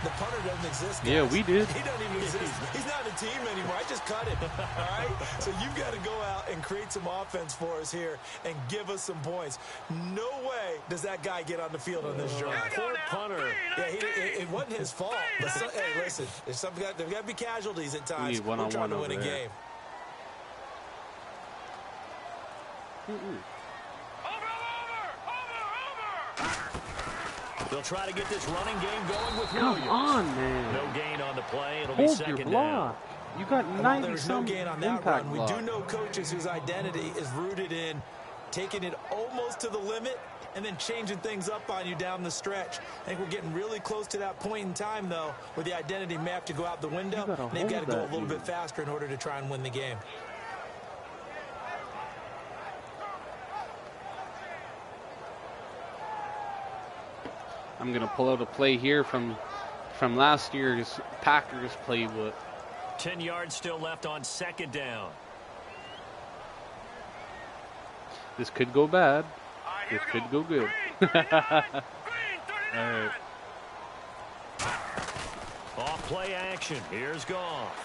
The punter doesn't exist, guys. Yeah, we did. He doesn't even exist. He's not a team anymore. I just cut him. All right? So you've got to go out and create some offense for us here and give us some points. No way does that guy get on the field on this drive. Poor punter. Yeah, it wasn't his fault. But hey, listen, there's got to be casualties at times. need one-on-one We're trying to win a over there. game. They'll try to get this running game going with Come Williams. on, man. No gain on the play. It'll be Hold your 2nd down. block. You got Well, there was no 90-some gain on that impact run. We block. do know coaches whose identity is rooted in taking it almost to the limit and then changing things up on you down the stretch. I think we're getting really close to that point in time, though, where the identity may have to go out the window. gotta They've got to hold go a that, little dude. bit faster in order to try and win the game. I'm going to pull out a play here from last year's Packers playbook. 10 yards still left on 2nd down. This could go bad. This could go good. Green, 39. All right. Off play action. Here's Goff.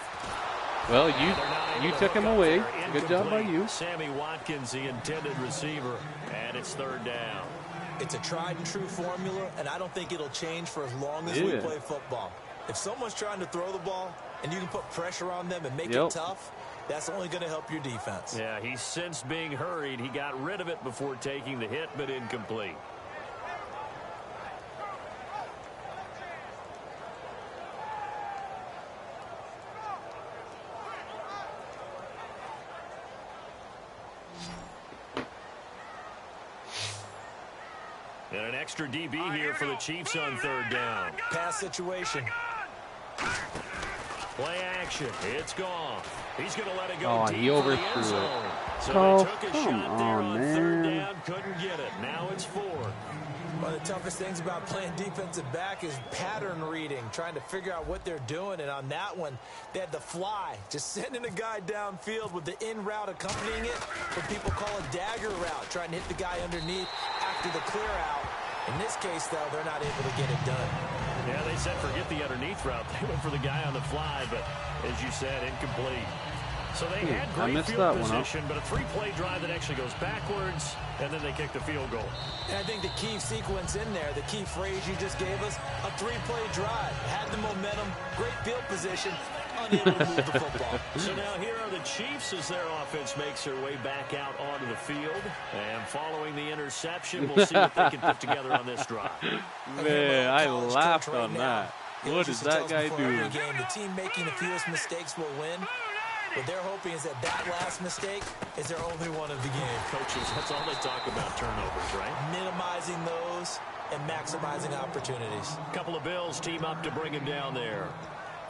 Well, They're not able you to took hook him up away. there. Good job by Incomplete. you. Sammy Watkins, the intended receiver. And it's 3rd down. It's a tried and true formula, and I don't think it'll change for as long as we Yeah. play football. If someone's trying to throw the ball and you can put pressure on them and make Yep. it tough, that's only going to help your defense. Yeah, he sensed being hurried. He got rid of it before taking the hit, but incomplete. And an extra DB here for the Chiefs on 3rd down. Pass situation. Play action. It's gone. He's going to let it go Oh, deep he for the overthrew end it. zone. So Oh, they took a come shot there on, on 3rd man. down. Couldn't get it. Now it's 4th. One of the toughest things about playing defensive back is pattern reading, trying to figure out what they're doing. And on that one, they had the fly, just sending a guy downfield with the in route accompanying it, what people call a dagger route, trying to hit the guy underneath after the clear out. In this case, though, they're not able to get it done. Yeah, they said forget the underneath route. They went for the guy on the fly, but as you said, incomplete. So they had I great messed field that one up. position, but a 3-play drive that actually goes backwards, and then they kick the field goal. And I think the key sequence in there, the key phrase you just gave us, a 3-play drive. Had the momentum, great field position, unable to move the football. So now here are the Chiefs as their offense makes their way back out onto the field. And following the interception, we'll see what they can put together on this drive. Man, I College laughed coach right on now. that. He What used is to that tell us guy before every doing? game, the team making the fewest mistakes will win. What they're hoping is that last mistake is their only one of the game. Coaches, that's all they talk about, turnovers, right? Minimizing those and maximizing opportunities. A couple of Bills team up to bring him down there.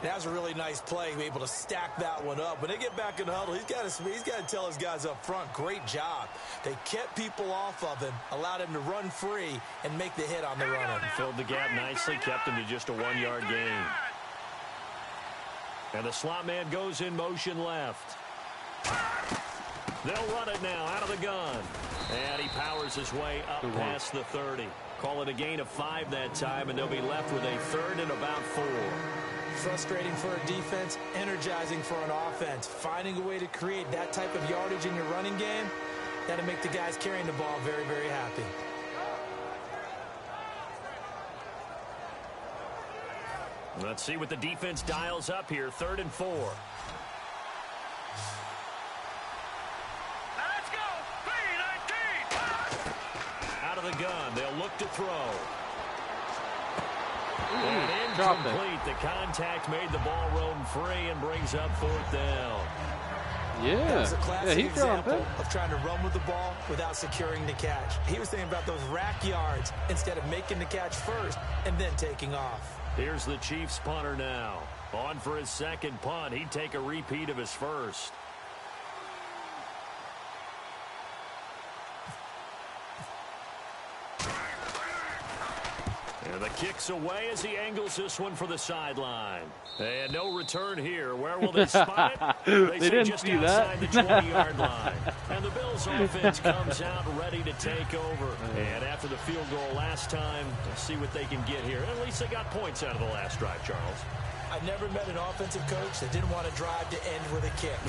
That was a really nice play, able to stack that one up. When they get back in the huddle, he's got to tell his guys up front, great job. They kept people off of him, allowed him to run free, and make the hit on the runner. Filled the gap nicely, kept him to just a 1-yard gain. And the slot man goes in motion left. They'll run it now out of the gun. And he powers his way up past the 30. Call it a gain of 5 that time, and they'll be left with a 3rd and about 4. Frustrating for a defense, energizing for an offense. Finding a way to create that type of yardage in your running game, that'll make the guys carrying the ball very, very happy. Let's see what the defense dials up here. 3rd and 4. Let's go. 3-19. Out of the gun. They'll look to throw. And incomplete. The contact made the ball roam free and brings up 4th down. Yeah. That was a classic he dropped example it. of trying to run with the ball without securing the catch. He was thinking about those rack yards instead of making the catch first and then taking off. Here's the Chiefs punter now. On for his 2nd punt. He'd take a repeat of his 1st. And the kick's away as he angles this one for the sideline. And no return here. Where will they spot it? They say didn't just see outside that. the 20-yard line. And the Bills offense comes out ready to take over. And after the field goal last time, let's see what they can get here. At least they got points out of the last drive, Charles. I've never met an offensive coach that didn't want to drive to end with a kick.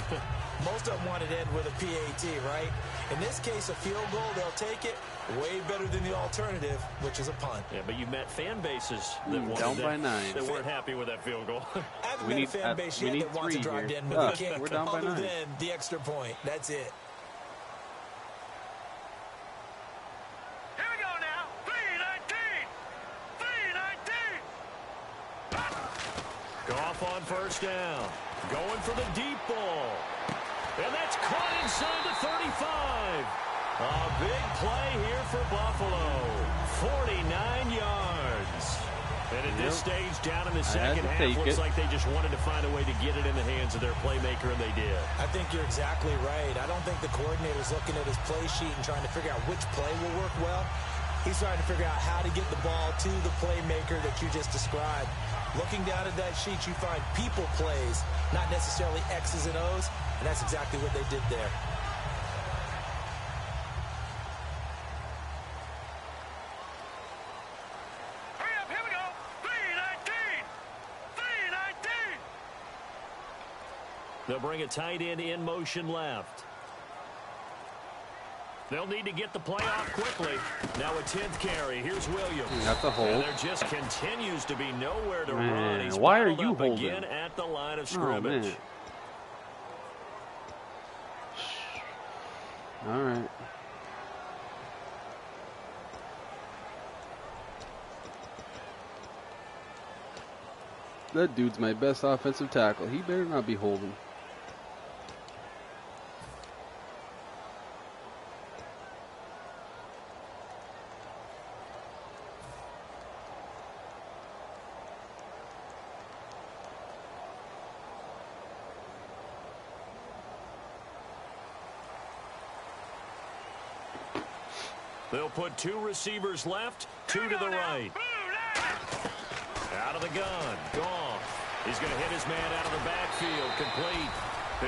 Most of them wanted to end with a PAT, right? In this case, a field goal, they'll take it. Way better than the alternative, which is a punt. Yeah, but you met fan bases that wanted down by 9. That weren't happy with that field goal. I haven't met a fan base yet that wants to drive to end with a kick we're down by other 9. than the extra point. That's it. Here we go now. 3-19. 3-19. Goff on 1st down. Going for the deep ball. And that's caught inside the 35. A big play here for Buffalo. 49 yards. And at this stage, down in the second half, looks like they just wanted to find a way to get it in the hands of their playmaker, and they did. I think you're exactly right. I don't think the coordinator's looking at his play sheet and trying to figure out which play will work well. He's trying to figure out how to get the ball to the playmaker that you just described. Looking down at that sheet, you find people plays, not necessarily X's and O's, and that's exactly what they did there. Hurry up. Here we go. 3-19. 3-19. They'll bring a tight end in motion left. They'll need to get the play off quickly. Now a 10th carry. Here's Williams. That's a hold. And there just continues to be nowhere to run. He's Why are bottled you up holding? again at the line of scrimmage. All right. That dude's my best offensive tackle. He better not be holding. They'll put 2 receivers left, 2 to the right. Out of the gun, Goff. He's going to hit his man out of the backfield, complete.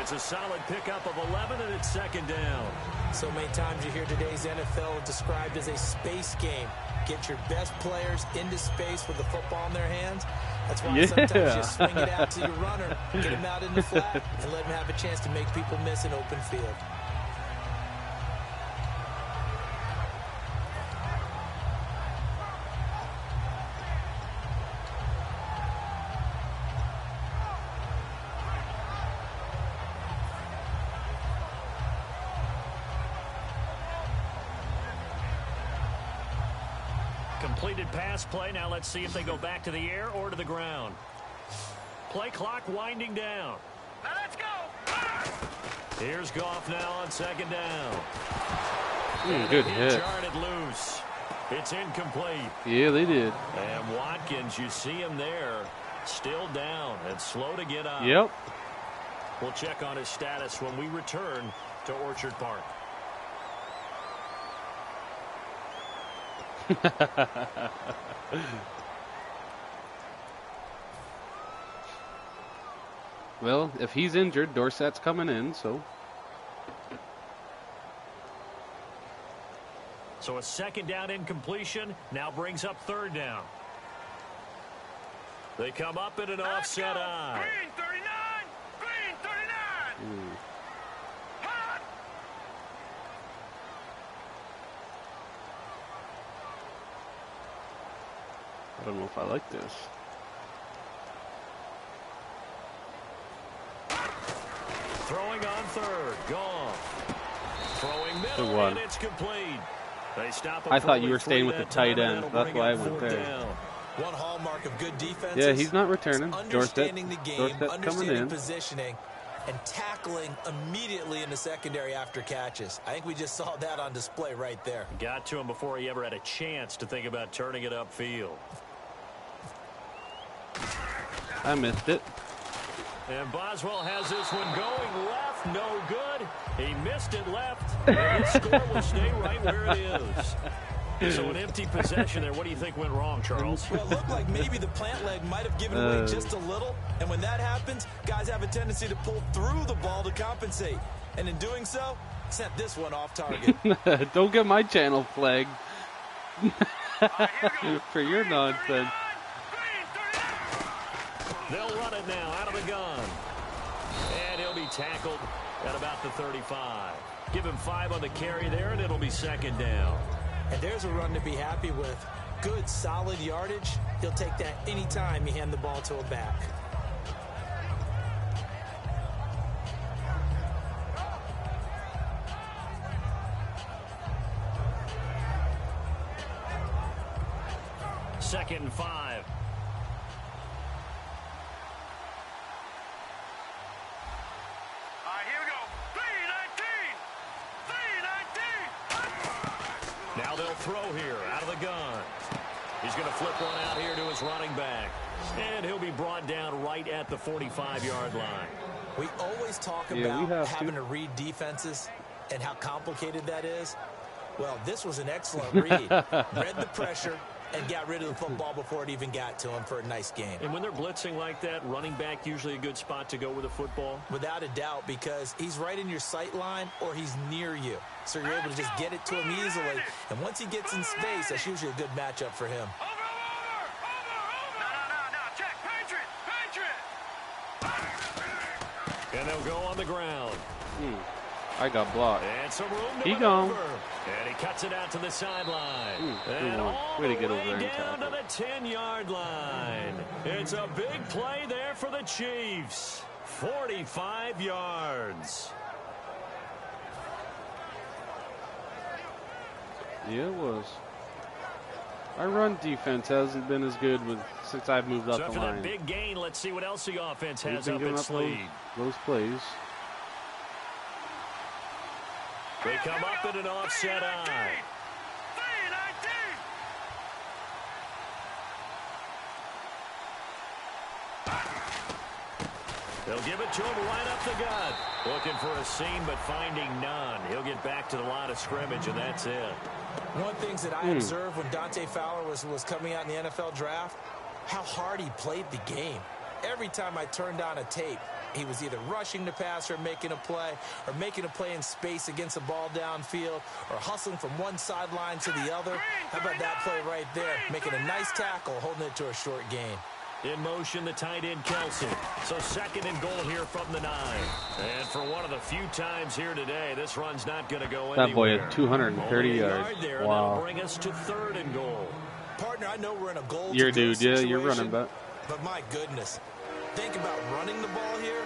It's a solid pickup of 11, and it's 2nd down. So many times you hear today's NFL described as a space game. Get your best players into space with the football in their hands. That's why sometimes you swing it out to your runner, get him out in the flat, and let him have a chance to make people miss an open field. Completed pass play. Now let's see if they go back to the air or to the ground. Play clock winding down. Now let's go. Here's Goff now on second down. Good hit. Charted loose. It's incomplete. Yeah, they did. And Watkins, you see him there, still down and slow to get up. Yep. We'll check on his status when we return to Orchard Park. Well, if he's injured, Dorsett's coming in, so. So a second down incompletion now brings up third down. They come up in an offset eye. Green 39! Green 39! Hot! I don't know if I like this. Throwing on third. Gone. Throwing middle, and it's complete. They stop him. I thought you were staying with the tight end. That's why I went there. One hallmark of good defense. Yeah, he's not returning. Understanding the game, understanding coming positioning, and tackling immediately in the secondary after catches. I think we just saw that on display right there. Got to him before he ever had a chance to think about turning it upfield. I missed it. And Boswell has this one going left, no good. He missed it left, and his score will stay right where it is. So an empty possession there. What do you think went wrong, Charles? Well, it looked like maybe the plant leg might have given away just a little, and when that happens, guys have a tendency to pull through the ball to compensate. And in doing so, sent this one off target. Don't get my channel flagged for your nonsense. They'll run it now out of the gun. And he'll be tackled at about the 35. Give him 5 on the carry there, and it'll be second down. And there's a run to be happy with. Good, solid yardage. He'll take that anytime you hand the ball to a back. Second and 5. Here we go. 3-19! 3-19! Now they'll throw here out of the gun. He's going to flip one out here to his running back. And he'll be brought down right at the 45-yard line. We always talk about having to read defenses and how complicated that is. Well, this was an excellent read. Read the pressure and got rid of the football before it even got to him for a nice game. And when they're blitzing like that, running back usually a good spot to go with the football? Without a doubt, because he's right in your sight line or he's near you. So you're able to just get it to him easily. And once he gets in space, that's usually a good matchup for him. Over! No, check. Patriot! And they'll go on the ground. I got blocked. And some room to He gone. And he cuts it out to the sideline. And all way to get over there and down to tackle. the 10-yard line. It's a big play there for the Chiefs. 45 yards. Yeah, it was. Our run defense hasn't been as good since I've moved up So the after line. that big gain, let's see what else the offense We've has been up giving its up sleeve. those plays. They come up in an offset eye. 3-19! They'll give it to him right up the gut. Looking for a seam, but finding none. He'll get back to the line of scrimmage, and that's it. One of the things that I observed when Dante Fowler was coming out in the NFL draft, how hard he played the game. Every time I turned on a tape, he was either rushing the passer, making a play in space against a ball downfield, or hustling from one sideline to the other. How about that play right there? Making a nice tackle, holding it to a short gain. In motion, the tight end, Kelsey. So second and goal here from the 9. And for one of the few times here today, this run's not going to go anywhere. That boy had 230 Only a yards. yard there, Wow. And that'll bring us to third and goal. Partner, I know we're in a goal Your to go dude, yeah, you're situation, running back. But my goodness, think about running the ball here.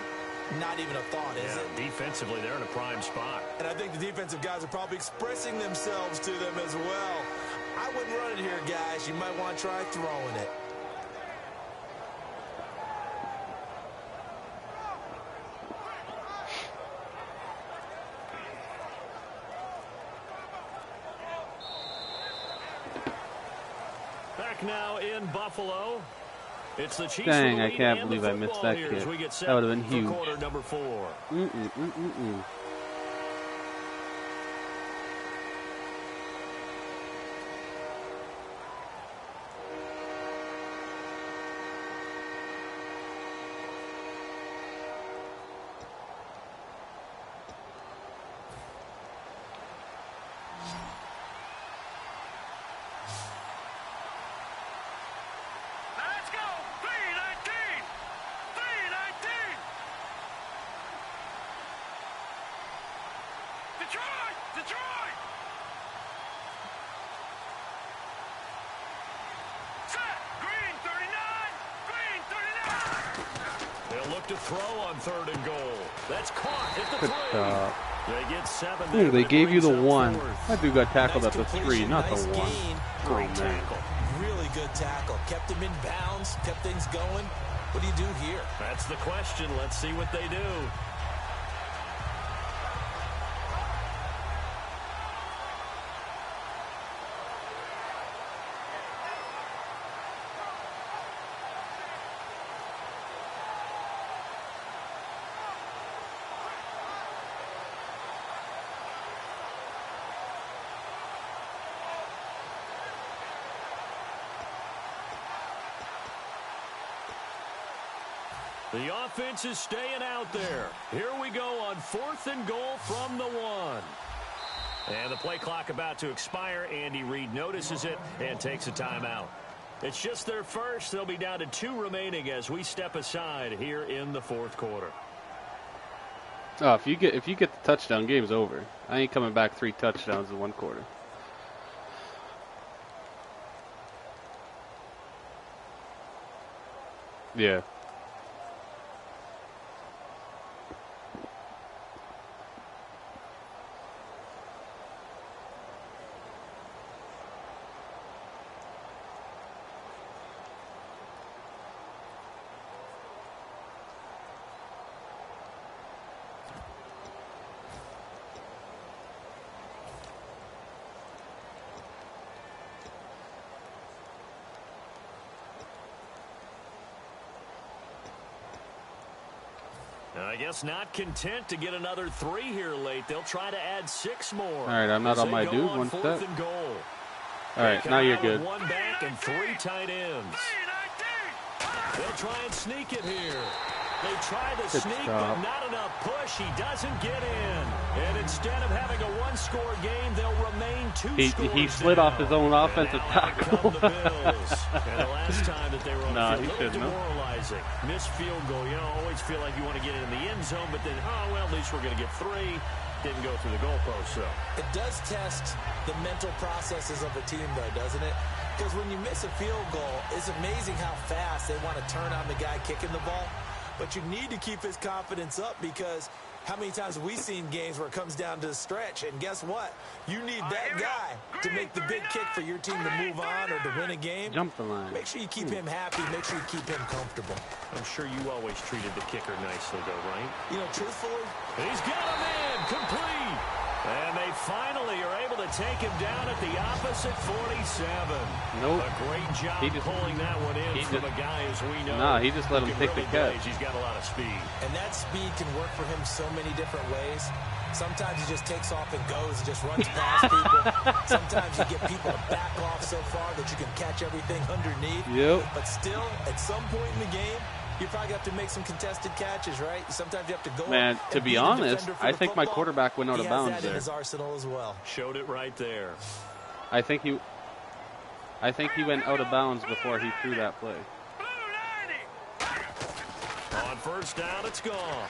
Not even a thought, is it? Defensively, they're in a prime spot. And I think the defensive guys are probably expressing themselves to them as well. I wouldn't run it here, guys. You might want to try throwing it. back now in Buffalo. It's the Chiefs. Dang, I can't believe I missed that kick. That would have been huge. Quarter number 4. Detroit! Set! Green 39! Green 39! They'll look to throw on 3rd and goal. That's caught at the 3. They get 7. Ooh, they gave you the 1. That dude got tackled at the 3, not the 1. Great tackle. Really good tackle. Kept him in bounds, kept things going. What do you do here? That's the question. Let's see what they do. The offense is staying out there. Here we go on 4th and goal from the 1. And the play clock about to expire. Andy Reid notices it and takes a timeout. It's just their first. They'll be down to 2 remaining as we step aside here in the 4th quarter. Oh, if you get the touchdown, game's over. I ain't coming back 3 touchdowns in 1 quarter. Yeah. I guess not content to get another 3 here late. They'll try to add 6 more. All right, I'm not on my dude. 1 step. All right, now you're good. 1 back and 3 tight ends. They'll try and sneak it here. They try to sneak, but not enough push. He doesn't get in. And instead of having a 1-score game, they'll remain 2 scores. He slid off his own offensive tackle. And the last time that they were on the field, a little demoralizing. Missed field goal. You know, always feel like you want to get in the end zone, but then, oh, well, at least we're going to get 3. Didn't go through the goalpost, so. It does test the mental processes of a team, though, doesn't it? Because when you miss a field goal, it's amazing how fast they want to turn on the guy kicking the ball. But you need to keep his confidence up, because how many times have we seen games where it comes down to the stretch? And guess what? You need that guy to make the big kick for your team to move on or to win a game. Jump the line. Make sure you keep him happy. Make sure you keep him comfortable. I'm sure you always treated the kicker nicely, though, right? You know, truthfully, he's got a man complete. And they finally are able to take him down at the opposite 47. Nope. A great job pulling that one in from a guy, as we know. Nah, he just let him take the catch. He's got a lot of speed. And that speed can work for him so many different ways. Sometimes he just takes off and goes and just runs past people. Sometimes you get people to back off so far that you can catch everything underneath. Yep. But still, at some point in the game, you probably have to make some contested catches, right? Sometimes you have to go. Man, to be honest, I think my quarterback went out of bounds there. In his arsenal as well. Showed it right there. I think he went out of bounds before he threw that play. On 1st down, it's gone.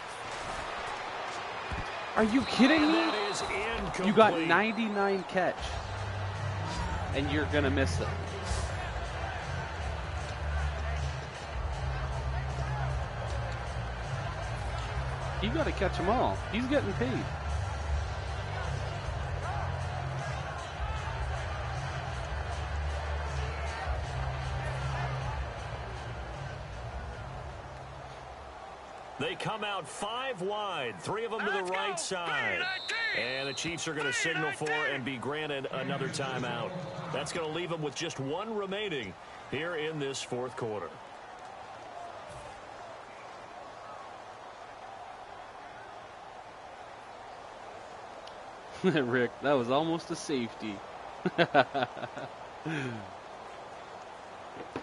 Are you kidding me? That is incomplete. You got 99 catch, and you're gonna miss it. You got to catch them all. He's getting paid. They come out 5 wide, 3 of them to the right side. And the Chiefs are going to signal for and be granted another timeout. That's going to leave them with just 1 remaining here in this fourth quarter. Rick, that was almost a safety. That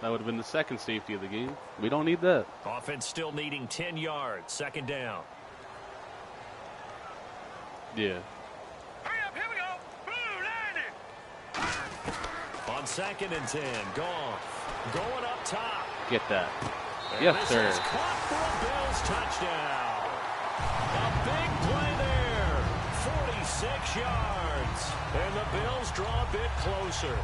would have been the second safety of the game. We don't need that. Offense still needing 10 yards. Second down. Yeah. Hurry up, here we go. Blue 90. On 2nd and 10. Goff going up top. Get that. And Yes, this sir. is caught for a Bills touchdown. A big play there. 46 yards. And the Bills draw a bit closer.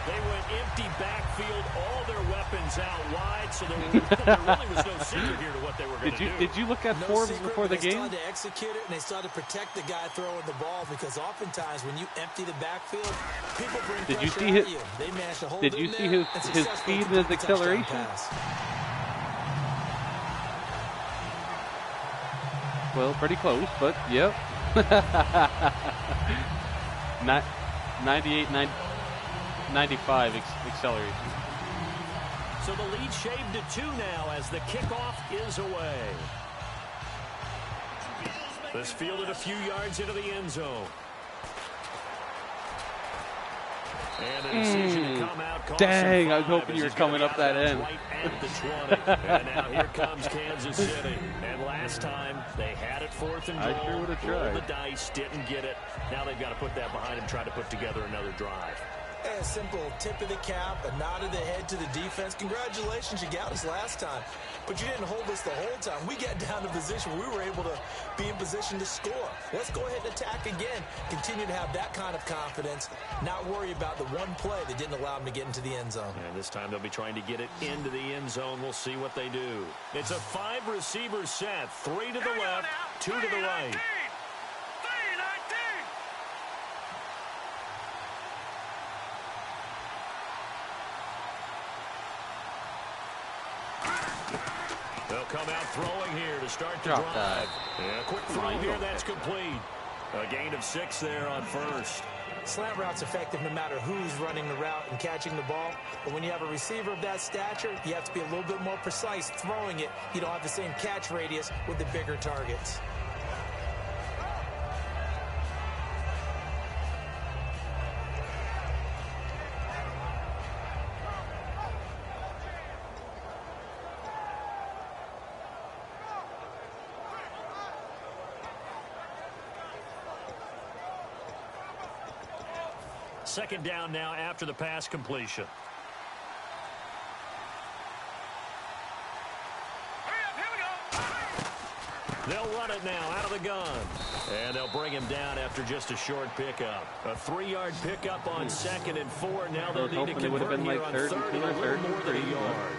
They went empty backfield, all their weapons out wide, so there really was no secret here to what they were going to do. Did you look at Forbes before the game? They started to execute it, and they started to protect the guy throwing the ball, because oftentimes when you empty the backfield, people bring pressure at you. They managed to hold it in there. Did you see his speed and his acceleration? Well, pretty close, but yep. 95 acceleration. So the lead shaved to 2 now as the kickoff is away. This fielded a few yards into the end zone. And a decision to come out. Dang, I was hoping you were coming up that end. Right at the 20. And now here comes Kansas City. And last time they had it 4th and goal. I sure would have tried. Rolled the dice, didn't get it. Now they've got to put that behind them, try to put together another drive. A simple tip of the cap, a nod of the head to the defense. Congratulations, you got us last time, but you didn't hold us the whole time. We got down to a position where we were able to be in position to score. Let's go ahead and attack again. Continue to have that kind of confidence, not worry about the one play that didn't allow them to get into the end zone. And this time they'll be trying to get it into the end zone. We'll see what they do. It's a 5-receiver set, 3 to the left, 2 to the right. They'll come out throwing here to start the drive. Yeah, quick throw here, that's complete. A gain of 6 there on first. Slant route's effective no matter who's running the route and catching the ball. But when you have a receiver of that stature, you have to be a little bit more precise throwing it. You don't have the same catch radius with the bigger targets. Second down now after the pass completion. They'll run it now out of the gun. And they'll bring him down after just a short pickup. A 3-yard pickup on 2nd and 4. Now they'll need to convert here on 3rd and a little more than a yard.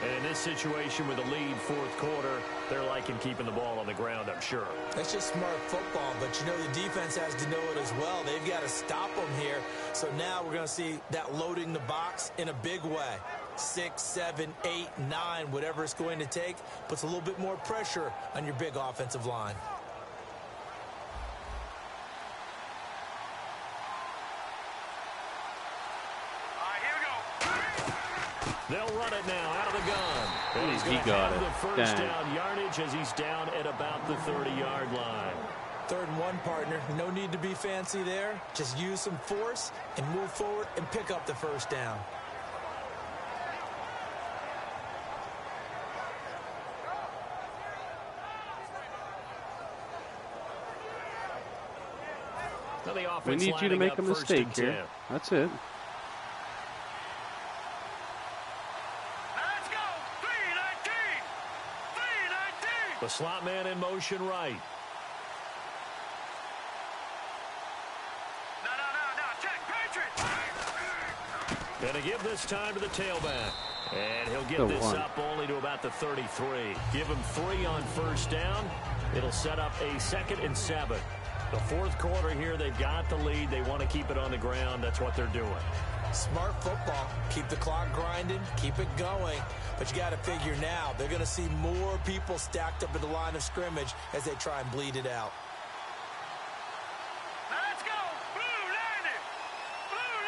And in this situation with a lead 4th quarter, they're liking keeping the ball on the ground, I'm sure. That's just smart football, but you know the defense has to know it as well. They've got to stop them here. So now we're going to see that loading the box in a big way. 6, 7, 8, 9, whatever it's going to take, puts a little bit more pressure on your big offensive line. They'll run it now out of the gun. And he's He going to got have it. the first down yardage as he's down at about the 30-yard line. 3rd and 1, partner. No need to be fancy there. Just use some force and move forward and pick up the first down. We need you to make a mistake here. That's it. Let's go. 3-19. 3-19. The slot man in motion right. No. Check. Patriots. Going to give this time to the tailback. And he'll get this up only to about the 33. Give him 3 on first down. It'll set up a 2nd and 7. The 4th quarter here, they've got the lead. They want to keep it on the ground. That's what they're doing. Smart football. Keep the clock grinding. Keep it going. But you got to figure now, they're going to see more people stacked up at the line of scrimmage as they try and bleed it out. Let's go. Blue 90. Blue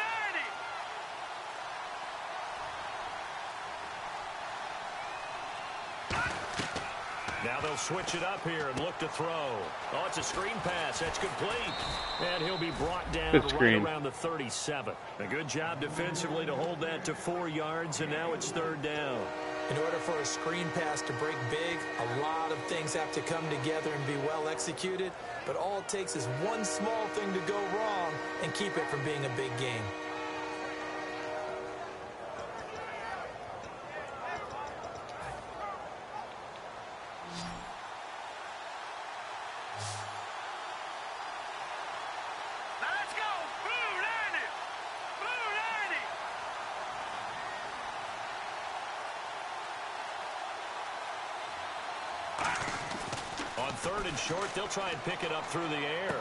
Now they'll switch it up here and look to throw. Oh, it's a screen pass. That's complete. And he'll be brought down right around the 37. A good job defensively to hold that to 4 yards, and now it's 3rd down. In order for a screen pass to break big, a lot of things have to come together and be well executed. But all it takes is one small thing to go wrong and keep it from being a big game. On 3rd and short, they'll try and pick it up through the air.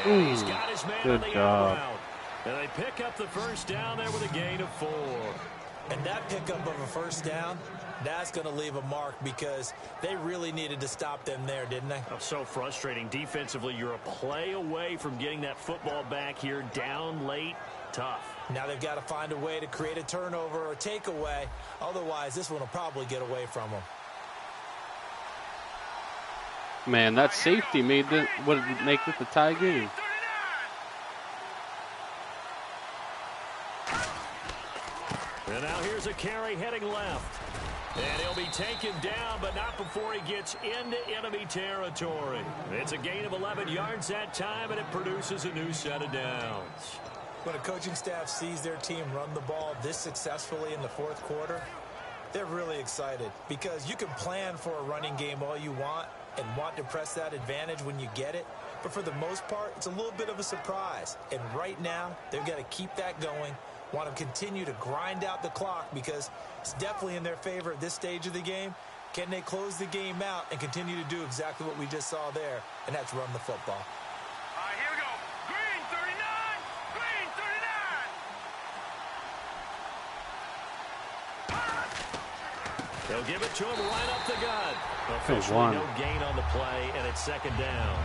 And he's got his man on the out route. And they pick up the 1st down there with a gain of 4. And that pickup of a 1st down, that's going to leave a mark because they really needed to stop them there, didn't they? Oh, so frustrating. Defensively, you're a play away from getting that football back here down late. Tough. Now they've got to find a way to create a turnover or takeaway. Otherwise, this one will probably get away from them. Man, that safety would make this a tie game. And now here's a carry heading left. And he'll be taken down, but not before he gets into enemy territory. It's a gain of 11 yards that time, and it produces a new set of downs. When a coaching staff sees their team run the ball this successfully in the 4th quarter, they're really excited because you can plan for a running game all you want and want to press that advantage when you get it. But for the most part, it's a little bit of a surprise. And right now, they've got to keep that going, want to continue to grind out the clock because it's definitely in their favor at this stage of the game. Can they close the game out and continue to do exactly what we just saw there, and that's run the football? All right, here we go. Green 39, green 39. They'll give it to him right up the gut. Officially no gain on the play, and it's 2nd down.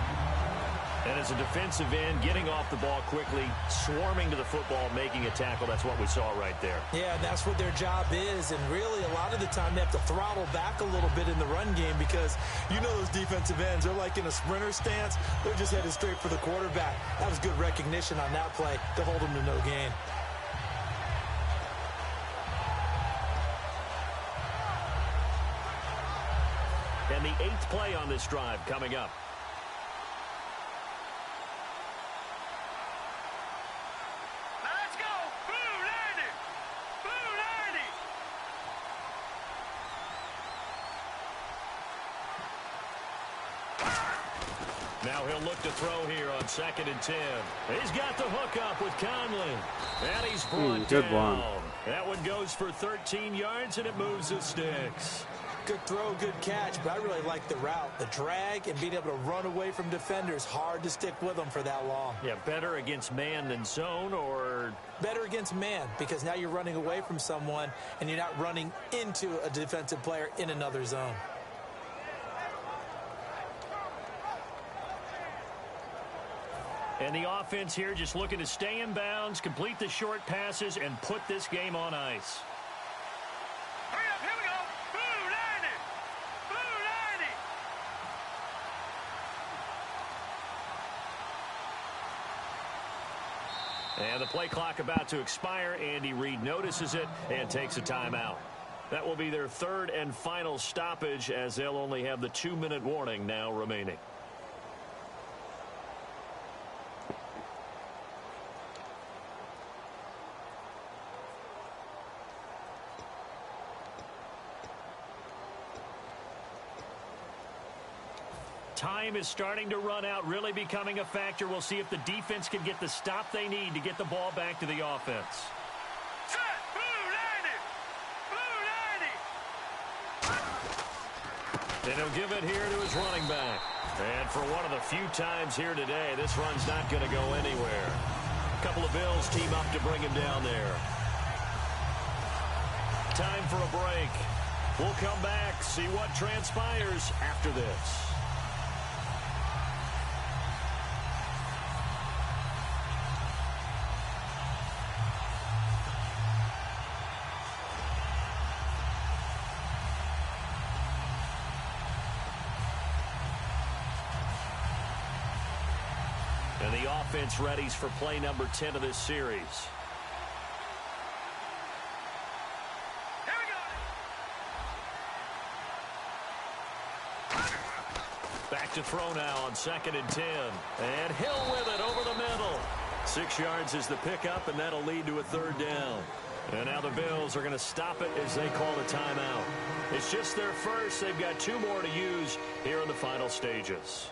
And as a defensive end, getting off the ball quickly, swarming to the football, making a tackle, that's what we saw right there. Yeah, that's what their job is, and really a lot of the time they have to throttle back a little bit in the run game because you know those defensive ends, they're like in a sprinter stance. They're just headed straight for the quarterback. That was good recognition on that play to hold them to no gain. And the 8th play on this drive coming up. Let's go. Blue 90. Blue 90. Now he'll look to throw here on 2nd and 10. He's got the hook up with Conley. And he's brought good down. one. That one goes for 13 yards, and it moves the sticks. Good throw, good catch, but I really like the route. The drag and being able to run away from defenders, hard to stick with them for that long. Yeah, better against man than zone, or? Better against man, because now you're running away from someone and you're not running into a defensive player in another zone. And the offense here just looking to stay in bounds, complete the short passes, and put this game on ice. Hurry up, here we go. Blue 90. Blue 90. And the play clock about to expire. Andy Reid notices it and takes a timeout. That will be their 3rd and final stoppage as they'll only have the 2-minute warning now remaining. Time is starting to run out, really becoming a factor. We'll see if the defense can get the stop they need to get the ball back to the offense. Set. Blue 90. Blue 90. And he'll give it here to his running back. And for one of the few times here today, this run's not going to go anywhere. A couple of Bills team up to bring him down there. Time for a break. We'll come back, see what transpires after this. And the offense readies for play number 10 of this series. Here we go. Back to throw now on 2nd and 10. And Hill with it over the middle. 6 yards is the pickup, and that'll lead to a 3rd down. And now the Bills are going to stop it as they call a timeout. It's just their first. They've got 2 more to use here in the final stages.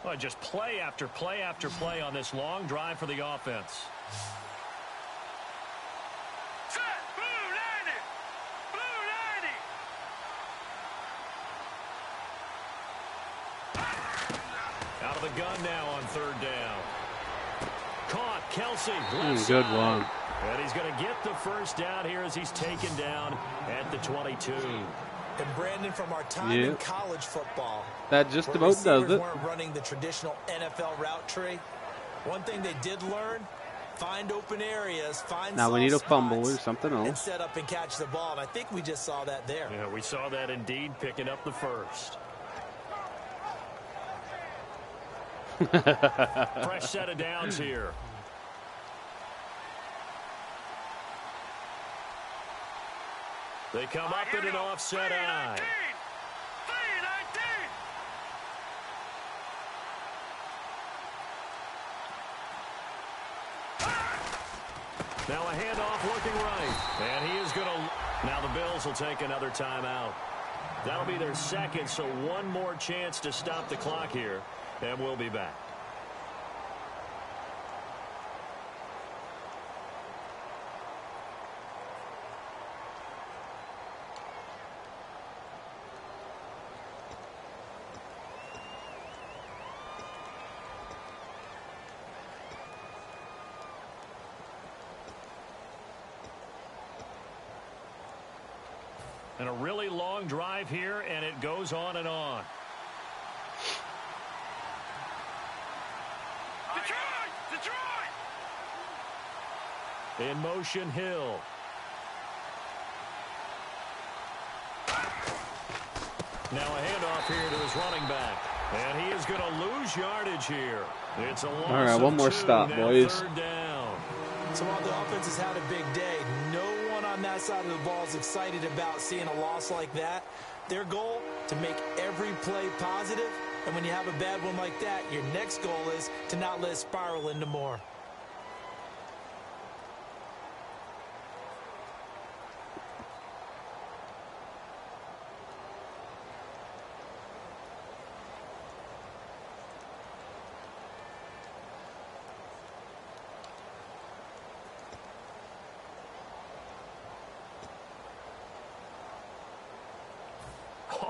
Well, just play after play after play on this long drive for the offense. Set. Blue 90. Blue 90. Out of the gun now on 3rd down. Caught. Kelsey. Good one. And he's going to get the first down here as he's taken down at the 22. And Brandon, from our time in college football, that just about does it. Weren't running the traditional NFL route tree. One thing they did learn: find open areas, find. Now we need a fumble or something else. And set up and catch the ball. And I think we just saw that there. Yeah, we saw that indeed, picking up the first. Fresh set of downs here. They come up in an offset eye. 3-19. Now a handoff looking right. And he is going to... Now the Bills will take another timeout. That'll be their second, so one more chance to stop the clock here. And we'll be back. And a really long drive here, and it goes on and on. Detroit! In motion, Hill. Now a handoff here to his running back. And he is going to lose yardage here. It's a loss. All right, one more stop, boys. 3rd down. So while the offense has had a big day, no one on that side of the ball is excited about seeing a loss like that. Their goal, to make every play positive. And when you have a bad one like that, your next goal is to not let it spiral into more.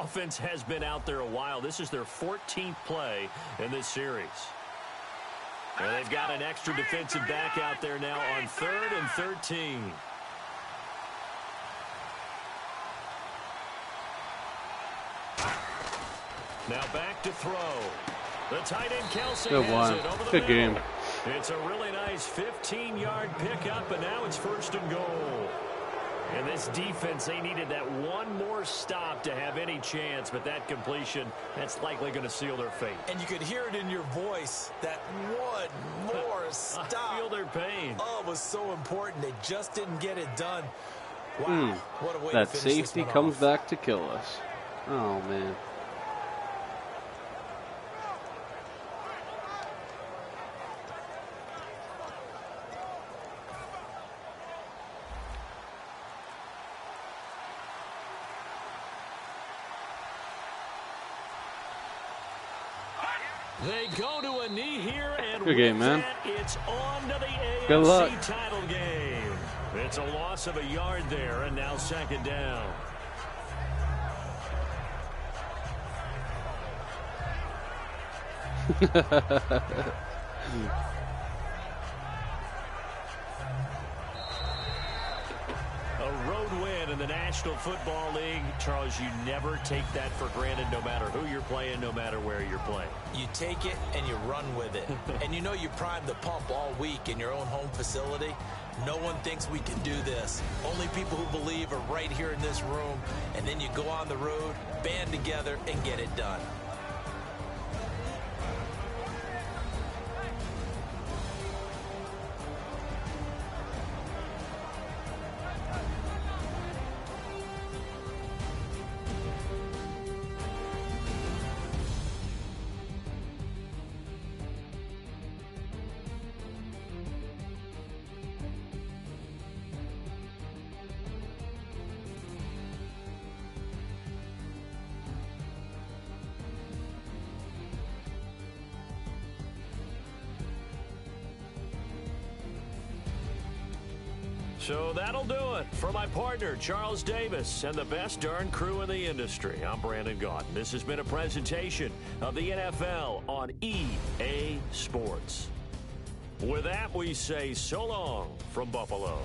Offense has been out there a while. This is their 14th play in this series. And they've got an extra defensive back out there now on 3rd and 13. Now back to throw. The tight end Kelsey has it over the Good middle. game. It's a really nice 15-yard pickup, and now it's 1st and goal. And this defense, they needed that one more stop to have any chance, but that completion, that's likely going to seal their fate. And you could hear it in your voice, that one more stop. I feel their pain. Oh, it was so important. They just didn't get it done. Wow, what a way that to finish safety this one comes off. back to kill us. Oh, man. They go to a knee here, and good game, man. It's on to the AFC Good luck. title game. It's a loss of a yard there, and now 2nd down. A road win in the National Football League, Charles, you never take that for granted no matter who you're playing, no matter where you're playing. You take it and you run with it. And you know you primed the pump all week in your own home facility. No one thinks we can do this. Only people who believe are right here in this room. And then you go on the road, band together, and get it done. So that'll do it. For my partner, Charles Davis, and the best darn crew in the industry, I'm Brandon Gaudin. This has been a presentation of the NFL on EA Sports. With that, we say so long from Buffalo.